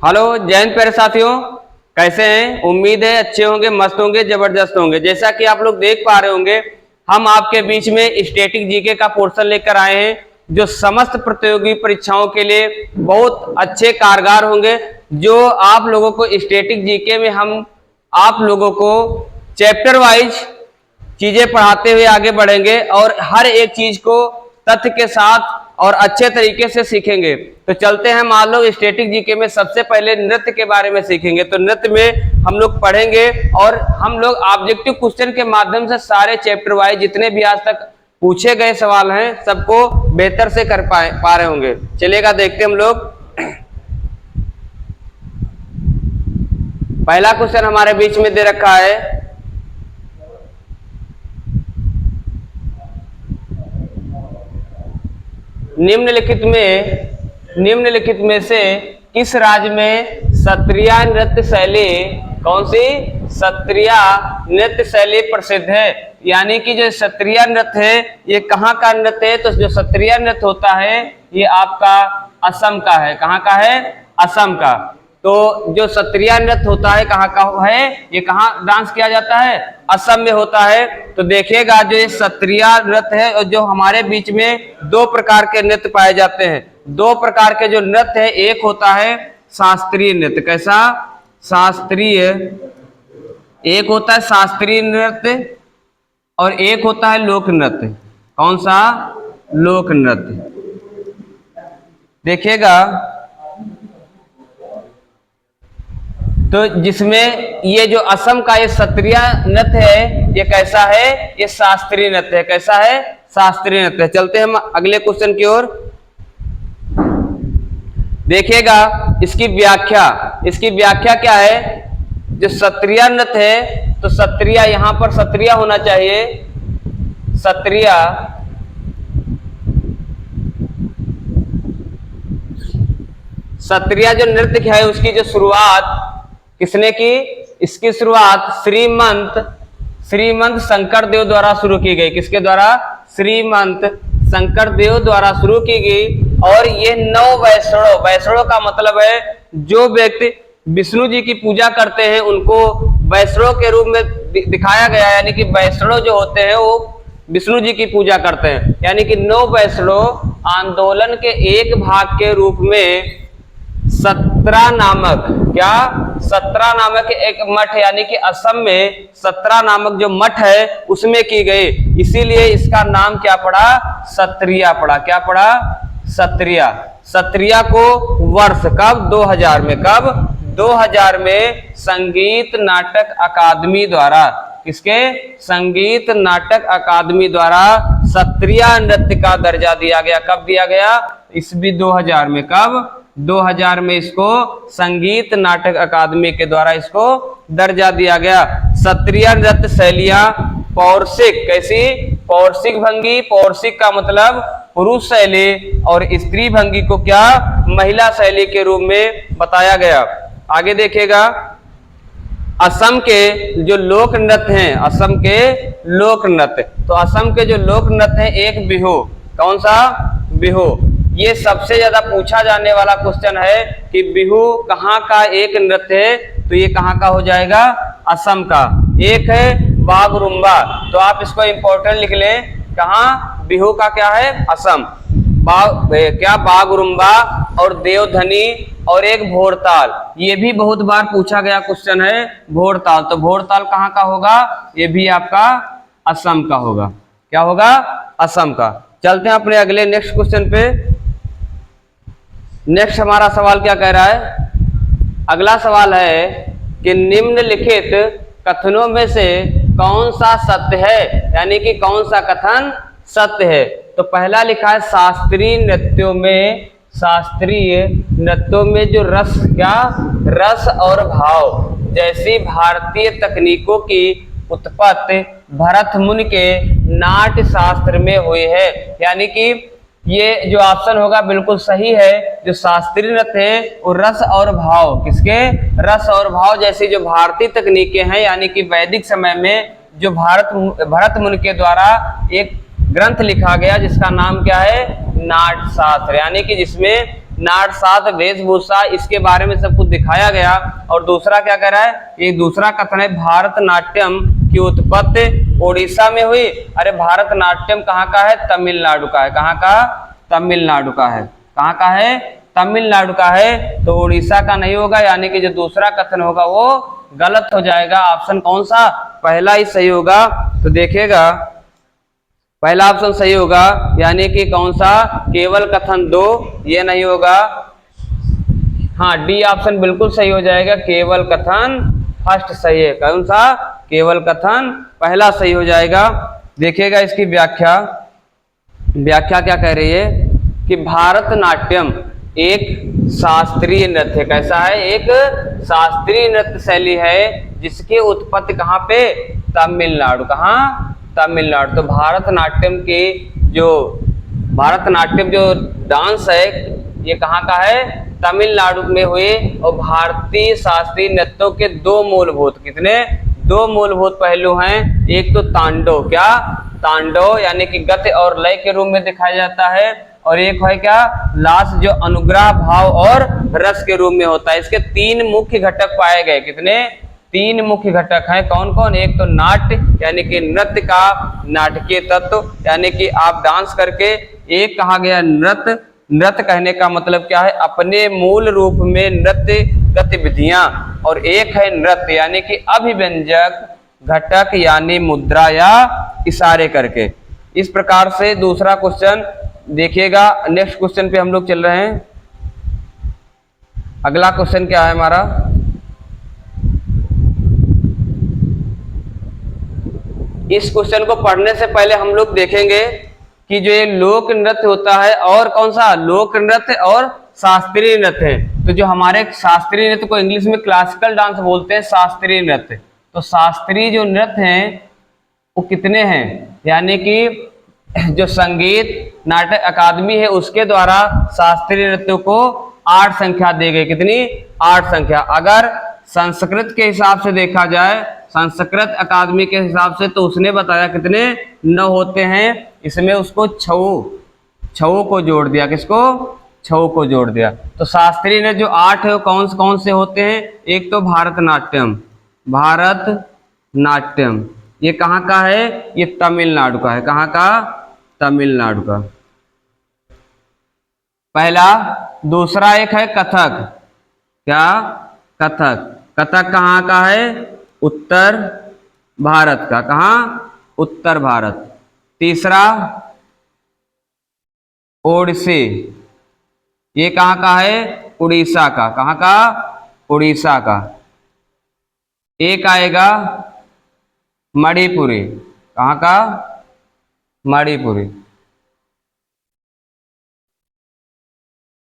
Hello जय हिंद प्यारे साथियों, कैसे हैं? उम्मीद है अच्छे होंगे, मस्त होंगे, जबरदस्त होंगे। जैसा कि आप लोग देख पा रहे होंगे, हम आपके बीच में स्टैटिक जीके का पोर्शन लेकर आए हैं जो समस्त प्रतियोगी परीक्षाओं के लिए बहुत अच्छे कारगर होंगे। जो आप लोगों को स्टैटिक जीके में हम आप लोगों को चैप्टर वाइज चीजें पढ़ाते हुए आगे बढ़ेंगे और हर एक चीज को तथ्य के साथ और अच्छे तरीके से सीखेंगे। तो चलते हैं, मान लो स्टैटिक जीके में सबसे पहले नृत्य के बारे में सीखेंगे। तो नृत्य में हम लोग पढ़ेंगे और हम लोग ऑब्जेक्टिव क्वेश्चन के माध्यम से सारे चैप्टर वाइज जितने भी आज तक पूछे गए सवाल हैं सबको बेहतर से कर पा रहे होंगे। चलेगा, देखते हम लोग। पहला क्वेश्चन हमारे बीच में दे रखा है, निम्नलिखित में से किस राज्य में सत्रिय नृत्य शैली, कौन सी सत्रिय नृत्य शैली प्रसिद्ध है? यानी कि जो सत्रिय नृत्य है ये कहाँ का नृत्य है? तो जो सत्रिय नृत्य होता है ये आपका असम का है। कहाँ का है? असम का। तो जो सत्रिय नृत्य होता है कहाँ का है? ये कहाँ डांस किया जाता है? असम में होता है। तो देखिएगा, जो ये सत्रिय नृत्य है और जो हमारे बीच में दो प्रकार के नृत्य पाए जाते हैं। दो प्रकार के जो नृत्य है, एक होता है शास्त्रीय नृत्य। कैसा? शास्त्रीय। एक होता है शास्त्रीय नृत्य और एक होता है लोक नृत्य। कौन सा? लोक नृत्य। देखिएगा, तो जिसमें ये जो असम का ये सत्रिय नृत्य है ये कैसा है? ये शास्त्रीय नृत्य है। कैसा है? शास्त्रीय नृत्य। चलते हैं हम अगले क्वेश्चन की ओर। देखिएगा इसकी व्याख्या क्या है? जो सत्रिय नृत्य है तो सत्रिय, यहां पर सत्रिय होना चाहिए। सत्रिय जो नृत्य है उसकी जो शुरुआत किसने की? इसकी शुरुआत श्रीमंत शंकरदेव द्वारा शुरू की गई। किसके द्वारा? श्रीमंत शंकरदेव द्वारा शुरू की गई। और ये 9 वैष्णव का मतलब है जो व्यक्ति विष्णु जी की पूजा करते हैं उनको वैष्णव के रूप में दिखाया गया। यानी कि वैष्णव जो होते हैं वो विष्णु जी की पूजा करते हैं। यानी कि 9 वैष्णव आंदोलन के एक भाग के रूप में सत्रा नामक एक मठ, यानी कि असम में सत्रा नामक जो मठ है उसमें की गई। इसीलिए इसका नाम क्या पड़ा? सत्रिय पड़ा। क्या पड़ा? सत्रिय को वर्ष कब? 2000 में। कब? 2000 में संगीत नाटक अकादमी द्वारा, किसके? संगीत नाटक अकादमी द्वारा सत्रिय नृत्य का दर्जा दिया गया। कब दिया गया? इस भी 2000 में। कब? 2000 में इसको संगीत नाटक अकादमी के द्वारा इसको दर्जा दिया गया। सत्रिय नृत्य शैलियां पौर्षिक। कैसी? पौर्षिक भंगी। पौर्षिक का मतलब पुरुष शैली और स्त्री भंगी को क्या? महिला शैली के रूप में बताया गया। आगे देखिएगा, असम के जो लोक नृत्य हैं, असम के लोक नृत्य, तो असम के जो लोक नृत्य है एक बिहू। कौन सा? बिहू। ये सबसे ज्यादा पूछा जाने वाला क्वेश्चन है कि बिहू कहाँ का एक नृत्य है? तो ये कहाँ का हो जाएगा? असम का। एक है बागरुम्बा, तो आप इसको इंपॉर्टेंट लिख लें। कहाँ? बिहू का क्या है? असम। क्या? बागरुम्बा और देवधनी और एक भोरताल। ये भी बहुत बार पूछा गया क्वेश्चन है, भोरताल। तो भोरताल कहाँ का होगा? ये भी आपका असम का होगा। क्या होगा? असम का। चलते हैं अपने अगले नेक्स्ट क्वेश्चन पे। नेक्स्ट हमारा सवाल क्या कह रहा है? अगला सवाल है कि निम्नलिखित कथनों में से कौन सा सत्य है? यानी कि कौन सा कथन सत्य है? तो पहला लिखा है शास्त्रीय नृत्यों में जो रस, क्या? रस और भाव जैसी भारतीय तकनीकों की उत्पत्ति भरत मुनि के नाट्य शास्त्र में हुई है। यानी कि ये जो ऑप्शन होगा बिल्कुल सही है। जो शास्त्रीय नृत्य है वो रस और भाव, किसके? रस और भाव जैसी जो भारतीय तकनीकें हैं, यानी कि वैदिक समय में जो भरत मुनि के द्वारा एक ग्रंथ लिखा गया जिसका नाम क्या है? नाट्य शास्त्र। यानी कि जिसमें नाट साथ वेशभूषा, इसके बारे में सब कुछ दिखाया गया। और दूसरा क्या कह रहा है, ये दूसरा कथन है भारतनाट्यम की उत्पत्ति उड़ीसा में हुई। अरे भारतनाट्यम कहाँ का है, तमिलनाडु का है। कहाँ का, तमिलनाडु का है। कहाँ का है, तमिलनाडु का है। तो उड़ीसा का नहीं होगा, यानी कि जो दूसरा कथन होगा वो गलत हो जाएगा। ऑप्शन कौन सा, पहला ही सही होगा। तो देखिएगा पहला ऑप्शन सही होगा, यानी कि कौन सा, केवल कथन 2, ये नहीं होगा। हाँ, डी ऑप्शन बिल्कुल सही हो जाएगा, केवल कथन फर्स्ट सही है। कौन सा, केवल कथन पहला सही हो जाएगा। देखिएगा इसकी व्याख्या, व्याख्या क्या कह रही है कि भारतनाट्यम एक शास्त्रीय नृत्य, कैसा है, एक शास्त्रीय नृत्य शैली है जिसकी उत्पत्ति कहाँ पे, तमिलनाडु। कहाँ, तमिलनाडु। तो भारतनाट्यम के जो भारतनाट्यम जो डांस है ये कहाँ का है, तमिलनाडु में हुए। और भारतीय शास्त्रीय नृत्यों के दो मूलभूत, कितने, दो मूलभूत पहलू हैं। एक तो तांडव, क्या, तांडव यानी कि गति और लय के रूप में दिखाया जाता है। और एक है क्या, लास, जो अनुग्रह भाव और रस के रूप में होता है। इसके 3 मुख्य घटक पाए गए। कितने, 3 मुख्य घटक हैं। कौन कौन, एक तो नाट्य यानी कि नृत्य का नाटकीय तत्व, यानी कि आप डांस करके, एक कहा गया नृत्य। नृत्य कहने का मतलब क्या है, अपने मूल रूप में नृत्य गतिविधियां। और एक है नृत्य यानी कि अभिव्यंजक घटक, यानी मुद्रा या इशारे करके। इस प्रकार से दूसरा क्वेश्चन देखिएगा। नेक्स्ट क्वेश्चन पे हम लोग चल रहे हैं। अगला क्वेश्चन क्या है हमारा, इस क्वेश्चन को पढ़ने से पहले हम लोग देखेंगे कि जो ये लोक नृत्य होता है और कौन सा, लोक नृत्य और शास्त्रीय नृत्य है। तो जो हमारे शास्त्रीय नृत्य को इंग्लिश में क्लासिकल डांस बोलते हैं, शास्त्रीय नृत्य। तो शास्त्रीय जो नृत्य हैं वो कितने हैं, यानी कि जो संगीत नाटक अकादमी है उसके द्वारा शास्त्रीय नृत्यों को 8 संख्या दी गई। कितनी, 8 संख्या। अगर संस्कृत के हिसाब से देखा जाए, संस्कृत अकादमी के हिसाब से, तो उसने बताया कितने, 9 होते हैं। इसमें उसको छऊ को जोड़ दिया। किसको, छऊ को जोड़ दिया। तो शास्त्रीय नृत्य जो 8 है वो कौन कौन से होते हैं, एक तो भारतनाट्यम, भारतनाट्यम ये कहाँ का है, ये तमिलनाडु का है। कहाँ का, तमिलनाडु का, पहला। दूसरा एक है कथक, क्या, कथक। कथक कहाँ का है, उत्तर भारत का। कहाँ, उत्तर भारत। तीसरा ओडिसी, ये कहाँ का है, उड़ीसा का। कहाँ का, उड़ीसा का। एक आएगा मणिपुरी, कहाँ का, मणिपुरी,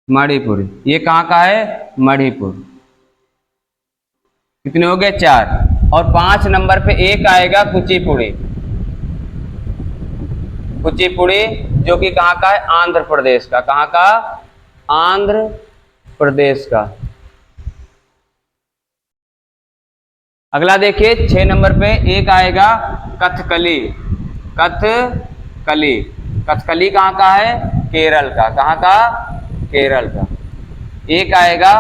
मणिपुरी ये कहाँ का है, मणिपुर। कितने हो गए, 4। और 5 नंबर पे एक आएगा कुचिपुड़ी, कुचिपुड़ी जो कि कहाँ का है, आंध्र प्रदेश का। कहाँ का, आंध्र प्रदेश का। अगला देखिए 6 नंबर पे एक आएगा कथकली, कथकली। कथकली कहाँ का है, केरल का। कहाँ का, केरल का। एक आएगा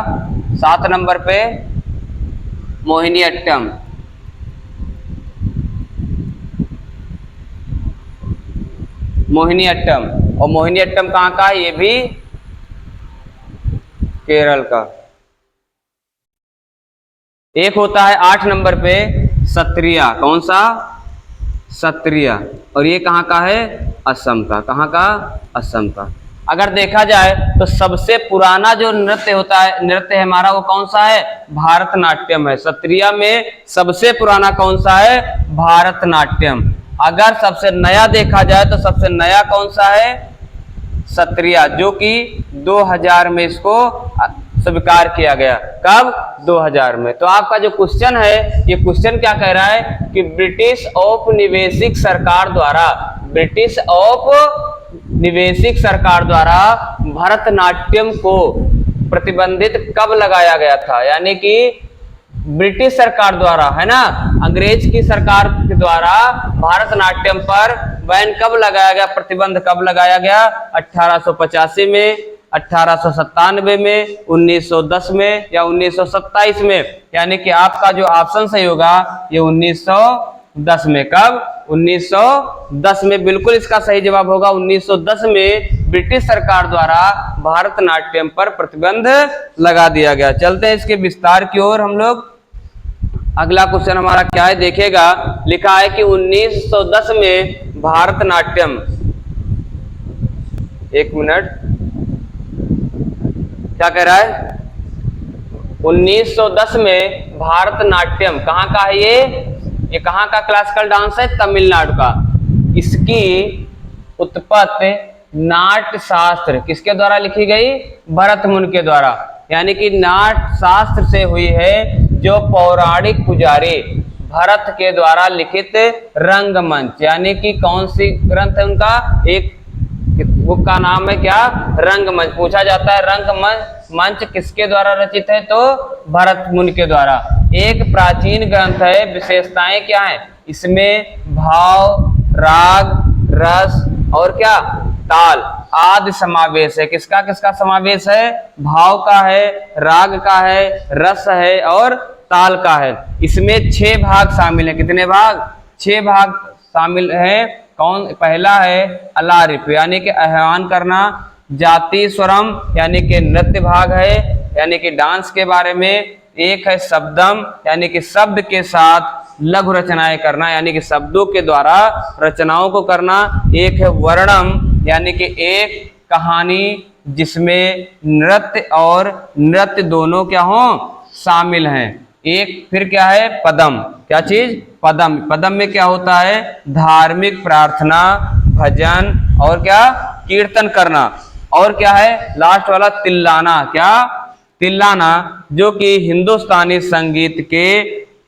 7 नंबर पे मोहिनीअट्टम, मोहिनीअट्टम। और मोहिनीअट्टम कहाँ का है, ये भी केरल का। एक होता है 8 नंबर पे सत्रिया, कौन सा, सत्रिया। और ये कहाँ का है, असम का। कहाँ का, असम का। अगर देखा जाए तो सबसे पुराना जो नृत्य होता है, नृत्य है हमारा, वो कौन सा है, भारतनाट्यम है। सत्रिया में सबसे पुराना कौन सा है, भारतनाट्यम। अगर सबसे नया देखा जाए तो सबसे नया कौन सा है, सत्रिया, जो कि 2000 में इसको स्वीकार किया गया। कब, 2000 में। तो आपका जो क्वेश्चन है, ये क्वेश्चन क्या कह रहा है कि ब्रिटिश औपनिवेशिक सरकार द्वारा, ब्रिटिश औपनिवेशिक सरकार द्वारा भरतनाट्यम को प्रतिबंधित कब लगाया गया था। यानी कि ब्रिटिश सरकार द्वारा, है ना, अंग्रेज की सरकार के द्वारा भारतनाट्यम पर बैन कब लगाया गया, प्रतिबंध कब लगाया गया, 1885 में, 1897 में, 1910 में या 1927 में, यानी कि आपका जो ऑप्शन सही होगा ये 1910 में। कब? 1910 में बिल्कुल इसका सही जवाब होगा। 1910 में ब्रिटिश सरकार द्वारा भारतनाट्यम पर प्रतिबंध लगा दिया गया। चलते हैं इसके विस्तार की ओर हम लोग। अगला क्वेश्चन हमारा क्या है देखिएगा, लिखा है कि 1910 में भारतनाट्यम, एक मिनट, क्या कह रहा है? 1910 में भारतनाट्यम कहाँ का है? ये कहाँ का क्लासिकल डांस है? तमिलनाडु का। इसकी उत्पत्ति नाट्य शास्त्र किसके द्वारा लिखी गई? भरत मुनि के द्वारा। यानी कि नाट्य शास्त्र से हुई है, जो पौराणिक पुजारी भरत के द्वारा लिखित रंगमंच, यानी कि कौन सी ग्रंथ है उनका? एक बुक का नाम है क्या? रंगमंच। पूछा जाता है रंगमंच किसके द्वारा रचित है? तो भरत मुनि के द्वारा। एक प्राचीन ग्रंथ है। विशेषताएं क्या है इसमें? भाव, राग, रस और क्या? ताल आदि समावेश है। किसका किसका समावेश है? भाव का है, राग का है, रस है और ताल का है। इसमें 6 भाग शामिल है। कितने भाग? 6 भाग शामिल है। कौन? पहला है अलारिप, यानी कि आह्वान करना। जाति स्वरम, यानी कि नृत्य भाग है, यानी कि डांस के बारे में। एक है शब्दम, यानी कि शब्द के साथ लघु रचनाएं करना, यानी कि शब्दों के द्वारा रचनाओं को करना। एक है वर्णम, यानी कि एक कहानी जिसमें नृत्य और नृत्य दोनों क्या हो? शामिल हैं। एक फिर क्या है? पदम। क्या चीज? पदम। पदम में क्या होता है? धार्मिक प्रार्थना, भजन और क्या? कीर्तन करना। और क्या है लास्ट वाला? तिल्लाना। क्या? तिल्लाना, जो कि हिंदुस्तानी संगीत के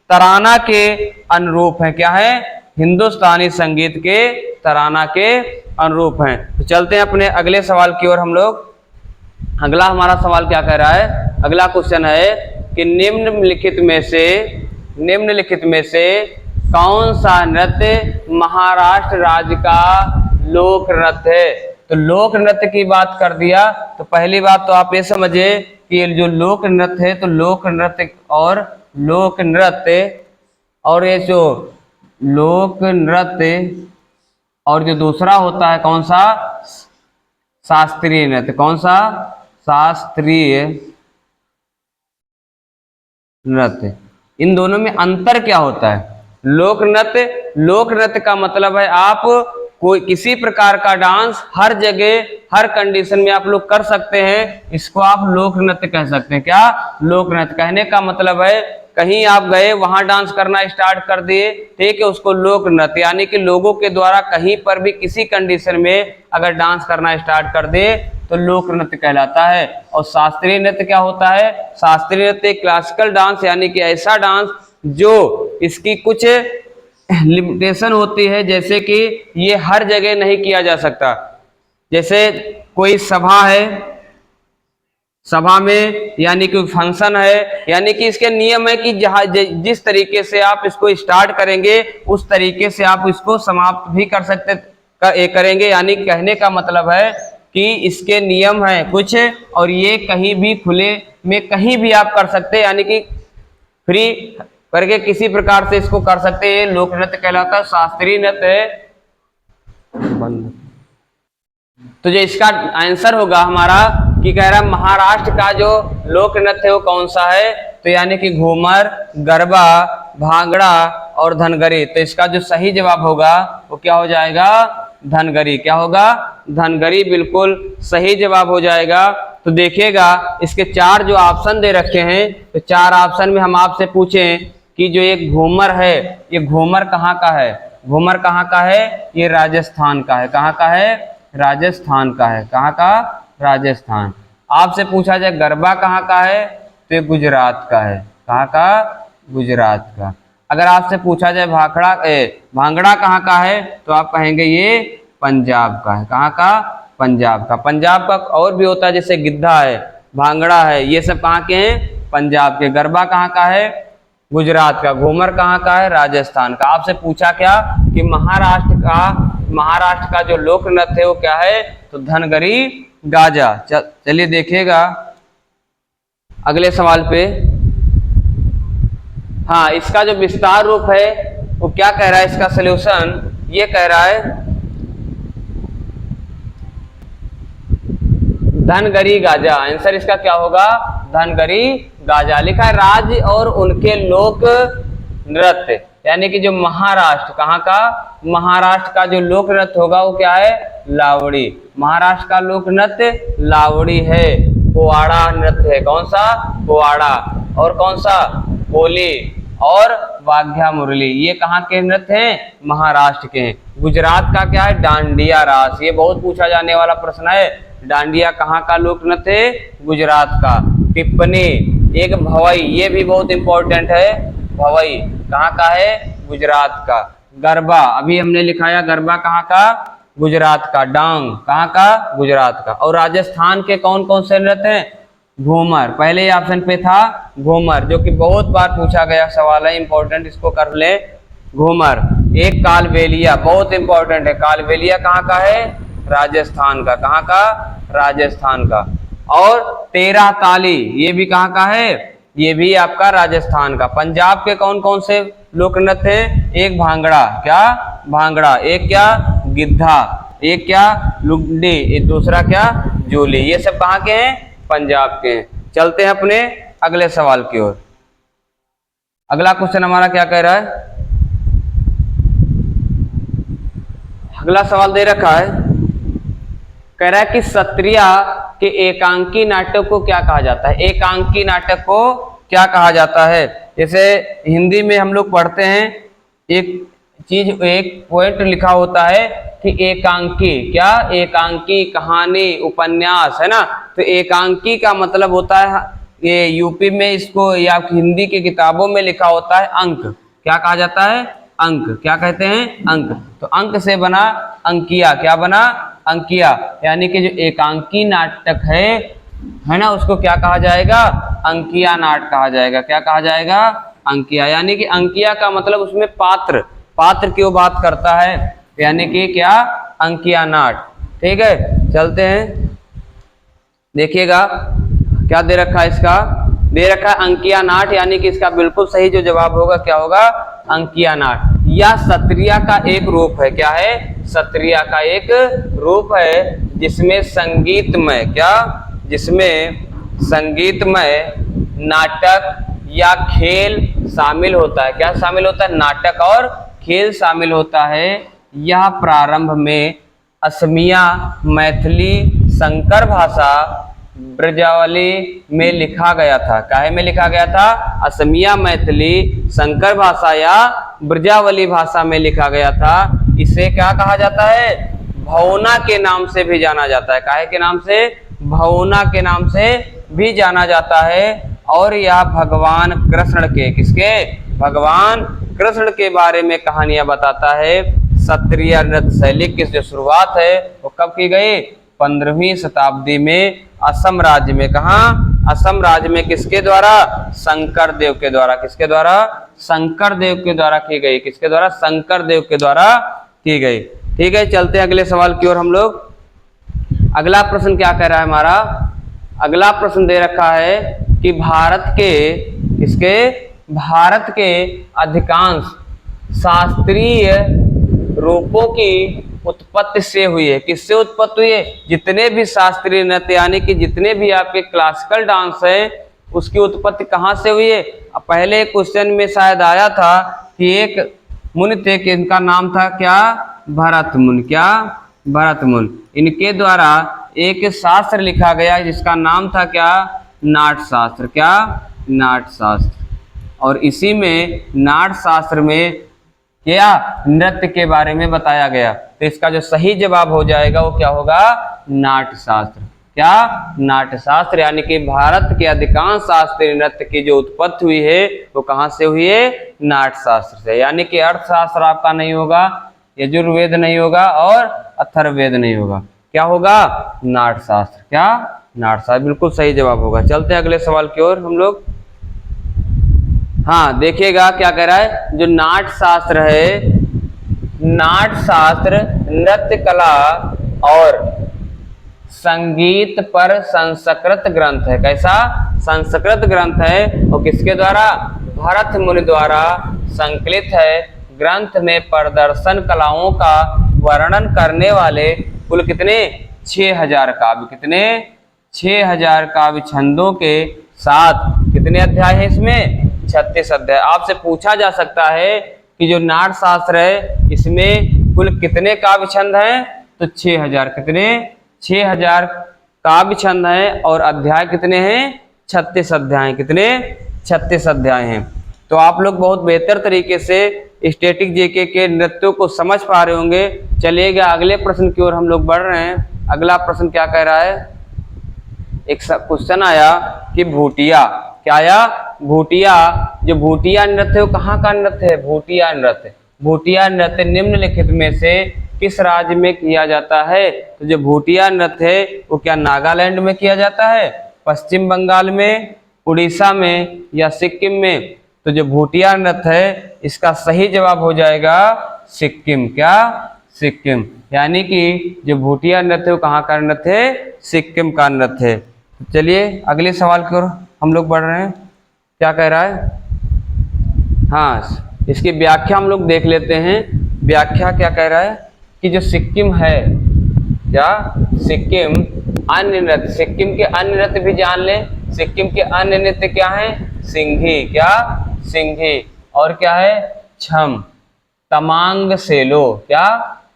तराना के अनुरूप है। क्या है? हिंदुस्तानी संगीत के तराना के अनुरूप हैं। तो चलते हैं अपने अगले सवाल की ओर हम लोग। अगला हमारा सवाल क्या कह रहा है? अगला क्वेश्चन है कि निम्नलिखित में से कौन सा नृत्य महाराष्ट्र राज्य का लोक नृत्य है? तो लोक नृत्य की बात कर दिया तो पहली बात तो आप ये समझिए कि ये जो लोक नृत्य है, तो लोक नृत्य और ये जो लोक नृत्य और जो दूसरा होता है कौन सा? शास्त्रीय नृत्य। कौन सा? शास्त्रीय नृत्य। इन दोनों में अंतर क्या होता है? लोक नृत्य का मतलब है आप कोई किसी प्रकार का डांस हर जगह हर कंडीशन में आप लोग कर सकते हैं, इसको आप लोक नृत्य कह सकते हैं। क्या? लोक नृत्य कहने का मतलब है कहीं आप गए वहां डांस करना स्टार्ट कर दिए, ठीक है, उसको लोक नृत्य, यानी कि लोगों के द्वारा कहीं पर भी किसी कंडीशन में अगर डांस करना स्टार्ट कर दे तो लोक नृत्य कहलाता है। और शास्त्रीय नृत्य क्या होता है? शास्त्रीय नृत्य क्लासिकल डांस, यानी कि ऐसा डांस जो इसकी कुछ लिमिटेशन होती है, जैसे कि ये हर जगह नहीं किया जा सकता। जैसे कोई सभा है, सभा में यानी कि फंक्शन है, यानी कि इसके नियम है कि जिस तरीके से आप इसको स्टार्ट करेंगे उस तरीके से आप इसको समाप्त भी कर सकते करेंगे। यानी कहने का मतलब है कि इसके नियम हैं कुछ, और ये कहीं भी खुले में कहीं भी आप कर सकते हैं, यानी कि फ्री करके किसी प्रकार से इसको कर सकते हैं। लोक नृत्य कहलाता है। शास्त्रीय नृत्य है बंद। तो जो इसका आंसर होगा हमारा कि कह रहा है महाराष्ट्र का जो लोक नृत्य है वो कौन सा है? तो यानी कि घूमर, गरबा, भांगड़ा और धनगरी। तो इसका जो सही जवाब होगा वो क्या हो जाएगा? धनगरी। क्या होगा? धनगरी बिल्कुल सही जवाब हो जाएगा। तो देखिएगा इसके 4 जो ऑप्शन दे रखे हैं, तो 4 ऑप्शन में हम आपसे पूछें कि जो एक घूमर है, ये घूमर कहाँ का है? घूमर कहाँ का है? ये राजस्थान का है। कहाँ का है? राजस्थान का है। कहाँ का? राजस्थान। आपसे पूछा जाए गरबा कहाँ का है? तो ये गुजरात का है। कहाँ का? गुजरात का। अगर आपसे पूछा जाए भांगड़ा कहाँ का है? तो आप कहेंगे ये पंजाब का है। कहाँ का? पंजाब का। पंजाब का और भी होता है, जैसे गिद्धा है, भांगड़ा है, ये सब कहाँ के हैं? पंजाब के। गरबा कहाँ का है? गुजरात का। घूमर कहाँ का है? राजस्थान का। आपसे पूछा क्या कि महाराष्ट्र का जो लोक नृत्य है वो क्या है? तो धनगरी गाजा। चलिए देखिएगा अगले सवाल पे। हाँ, इसका जो विस्तार रूप है वो क्या कह रहा है, इसका सलूशन ये कह रहा है धनगरी गाजा। आंसर इसका क्या होगा, धनगरी गाजा। लिखा है राज्य और उनके लोक नृत्य, यानी कि जो महाराष्ट्र, कहाँ का, महाराष्ट्र का जो लोक नृत्य होगा वो क्या है, लावड़ी। महाराष्ट्र का लोक नृत्य लावड़ी है। पोवाड़ा नृत्य है, कौन सा, पोवाड़ा। और कौन सा, होली और वाघ्या मुरली, ये कहाँ के नृत्य हैं, महाराष्ट्र के हैं। गुजरात का क्या है, डांडिया रास। ये बहुत पूछा जाने वाला प्रश्न है। डांडिया कहाँ का लोक नृत्य है, गुजरात का। टिप्पणी एक भवई, ये भी बहुत इंपॉर्टेंट है। भवई कहाँ का है, गुजरात का। गरबा अभी हमने लिखाया, गरबा कहाँ का, गुजरात का। डांग कहाँ का, गुजरात का। और राजस्थान के कौन कौन से नृत्य हैं, घूमर। पहले ऑप्शन पे था घूमर, जो कि बहुत बार पूछा गया सवाल है, इंपॉर्टेंट, इसको कर ले। घूमर। एक कालबेलिया, बहुत इंपॉर्टेंट है। कालबेलिया कहाँ का है, राजस्थान का। कहाँ का, राजस्थान का। और तेरह ताली, ये भी कहाँ का है, ये भी आपका राजस्थान का। पंजाब के कौन कौन से लोक नृत्य हैं, एक भांगड़ा, क्या, भांगड़ा। एक क्या, गिद्धा। एक क्या, लुगडी। एक दूसरा क्या, जोली। ये सब कहाँ के हैं, पंजाब के हैं। चलते हैं अपने अगले सवाल की ओर। अगला क्वेश्चन हमारा क्या कह रहा है, अगला सवाल दे रखा है, कह रहा है कि सत्रिया के एकांकी नाटक को क्या कहा जाता है। एकांकी नाटक को क्या कहा जाता है। जैसे हिंदी में हम लोग पढ़ते हैं, एक चीज, एक पॉइंट लिखा होता है कि एकांकी, क्या, एकांकी कहानी, उपन्यास, है ना। तो एकांकी का मतलब होता है, ये यूपी में इसको या हिंदी की किताबों में लिखा होता है अंक। क्या कहा जाता है, अंक। क्या कहते हैं, अंक। तो अंक से बना अंकिया। क्या बना, अंकिया। यानी कि जो एकांकी नाटक है ना, उसको क्या कहा जाएगा, अंकिया नाट कहा जाएगा। क्या कहा जाएगा, अंकिया। यानी कि अंकिया का मतलब उसमें पात्र, पात्र क्यों बात करता है, यानी कि क्या, अंकिया नाट। ठीक है, चलते हैं, देखिएगा क्या दे रखा है, इसका दे रखा है अंकिया नाट, यानी कि इसका बिल्कुल सही जो जवाब होगा क्या होगा, अंकिया नाट। यह सत्रिया का एक रूप है। क्या है, सत्रिया का एक रूप है जिसमें संगीतमय, क्या, जिसमें संगीतमय नाटक या खेल शामिल होता है। क्या शामिल होता है, नाटक और खेल शामिल होता है। यह प्रारंभ में असमिया, मैथिली, संकर भाषा, ब्रजावली में लिखा गया था। काहे में लिखा गया था, असमिया, मैथिली, संकर भाषा या ब्रजावली भाषा में लिखा गया था। इसे क्या कहा जाता है, भवना के नाम से भी जाना जाता है। काहे के नाम से, भवना के नाम से भी जाना जाता है। और यह भगवान कृष्ण के, किसके, भगवान कृष्ण के बारे में कहानियां बताता है। सत्रिय नृत्य शैली की जो शुरुआत है वो कब की गई, 15वीं शताब्दी में असम राज्य में। कहा, असम राज्य में। किसके द्वारा, शंकर देव के द्वारा। किसके द्वारा, शंकर देव के द्वारा की गई। किसके द्वारा, शंकर देव के द्वारा की गई। ठीक है, चलते हैं अगले सवाल की ओर हम लोग। अगला प्रश्न क्या कह रहा है हमारा, अगला प्रश्न दे रखा है कि भारत के, किसके, भारत के अधिकांश शास्त्रीय रूपों की उत्पत्ति से हुई है। किससे उत्पत्ति हुई है, जितने भी शास्त्रीय नृत्य, यानी कि जितने भी आपके क्लासिकल डांस है, उसकी उत्पत्ति कहाँ से हुई है। पहले क्वेश्चन में शायद आया था कि एक मुनि थे कि इनका नाम था क्या, भरत मुनि। क्या, भरत मुनि। इनके द्वारा एक शास्त्र लिखा गया जिसका नाम था क्या, नाट शास्त्र। क्या, नाट शास्त्र। और इसी में नाट शास्त्र में क्या, नृत्य के बारे में बताया गया। तो इसका जो सही जवाब हो जाएगा वो क्या होगा, नाट शास्त्र। क्या, नाट शास्त्र। यानी कि भारत के अधिकांश शास्त्रीय नृत्य की जो उत्पत्ति हुई है वो कहाँ से हुई है, नाट शास्त्र से। यानी कि अर्थशास्त्र आपका नहीं होगा, यजुर्वेद नहीं होगा और अथर्ववेद नहीं होगा। क्या होगा, नाट शास्त्र। क्या, नाट शास्त्र, बिल्कुल सही जवाब होगा। चलते हैं अगले सवाल की ओर हम लोग। हाँ, देखिएगा क्या कह रहा है, जो नाट शास्त्र है, नाट शास्त्र नृत्य कला और संगीत पर संस्कृत ग्रंथ है। कैसा? संस्कृत ग्रंथ है और किसके द्वारा? भरत मुनि द्वारा संकलित है। ग्रंथ में प्रदर्शन कलाओं का वर्णन करने वाले कुल कितने? 6000 काव्य। कितने? 6000 काव्य छंदों के साथ कितने अध्याय हैं इसमें? 36 अध्याय। आपसे पूछा जा सकता है कि जो नाट शास्त्र है इसमें कुल कितने काव्य छंद हैं? तो 6000। कितने? 6000 काव्य छंद हैं और अध्याय कितने हैं? 36 अध्याय। कितने? 36 अध्याय हैं। तो आप लोग बहुत बेहतर तरीके से स्टैटिक जीके के नृत्यों को समझ पा रहे होंगे। चलिएगा अगले प्रश्न की ओर हम लोग बढ़ रहे हैं। अगला प्रश्न क्या कह रहा है? एक क्वेश्चन आया कि भूटिया। क्या आया? भूटिया। जो भूटिया नृत्य है वो कहाँ का नृत्य है? भूटिया नृत्य। भूटिया नृत्य निम्नलिखित में से किस राज्य में किया जाता है? तो जो भूटिया नृत्य है वो क्या नागालैंड में किया जाता है, पश्चिम बंगाल में, उड़ीसा में या सिक्किम में? तो जो भूटिया नृत्य है इसका सही जवाब हो जाएगा सिक्किम। क्या? सिक्किम। यानी कि जो भूटिया नृत्य है कहाँ का नृत्य है? सिक्किम का नृत्य है। चलिए अगले सवाल की ओर हम लोग बढ़ रहे हैं। क्या कह रहा है? हाँ, इसकी व्याख्या हम लोग देख लेते हैं। व्याख्या क्या कह रहा है कि जो सिक्किम है, क्या सिक्किम अन्य नृत्य, सिक्किम के अन्य नृत्य भी जान लें। सिक्किम के अन्य नृत्य क्या है? सिंघी। क्या? सिंघी। और क्या है? छम, तमांग सेलो। क्या?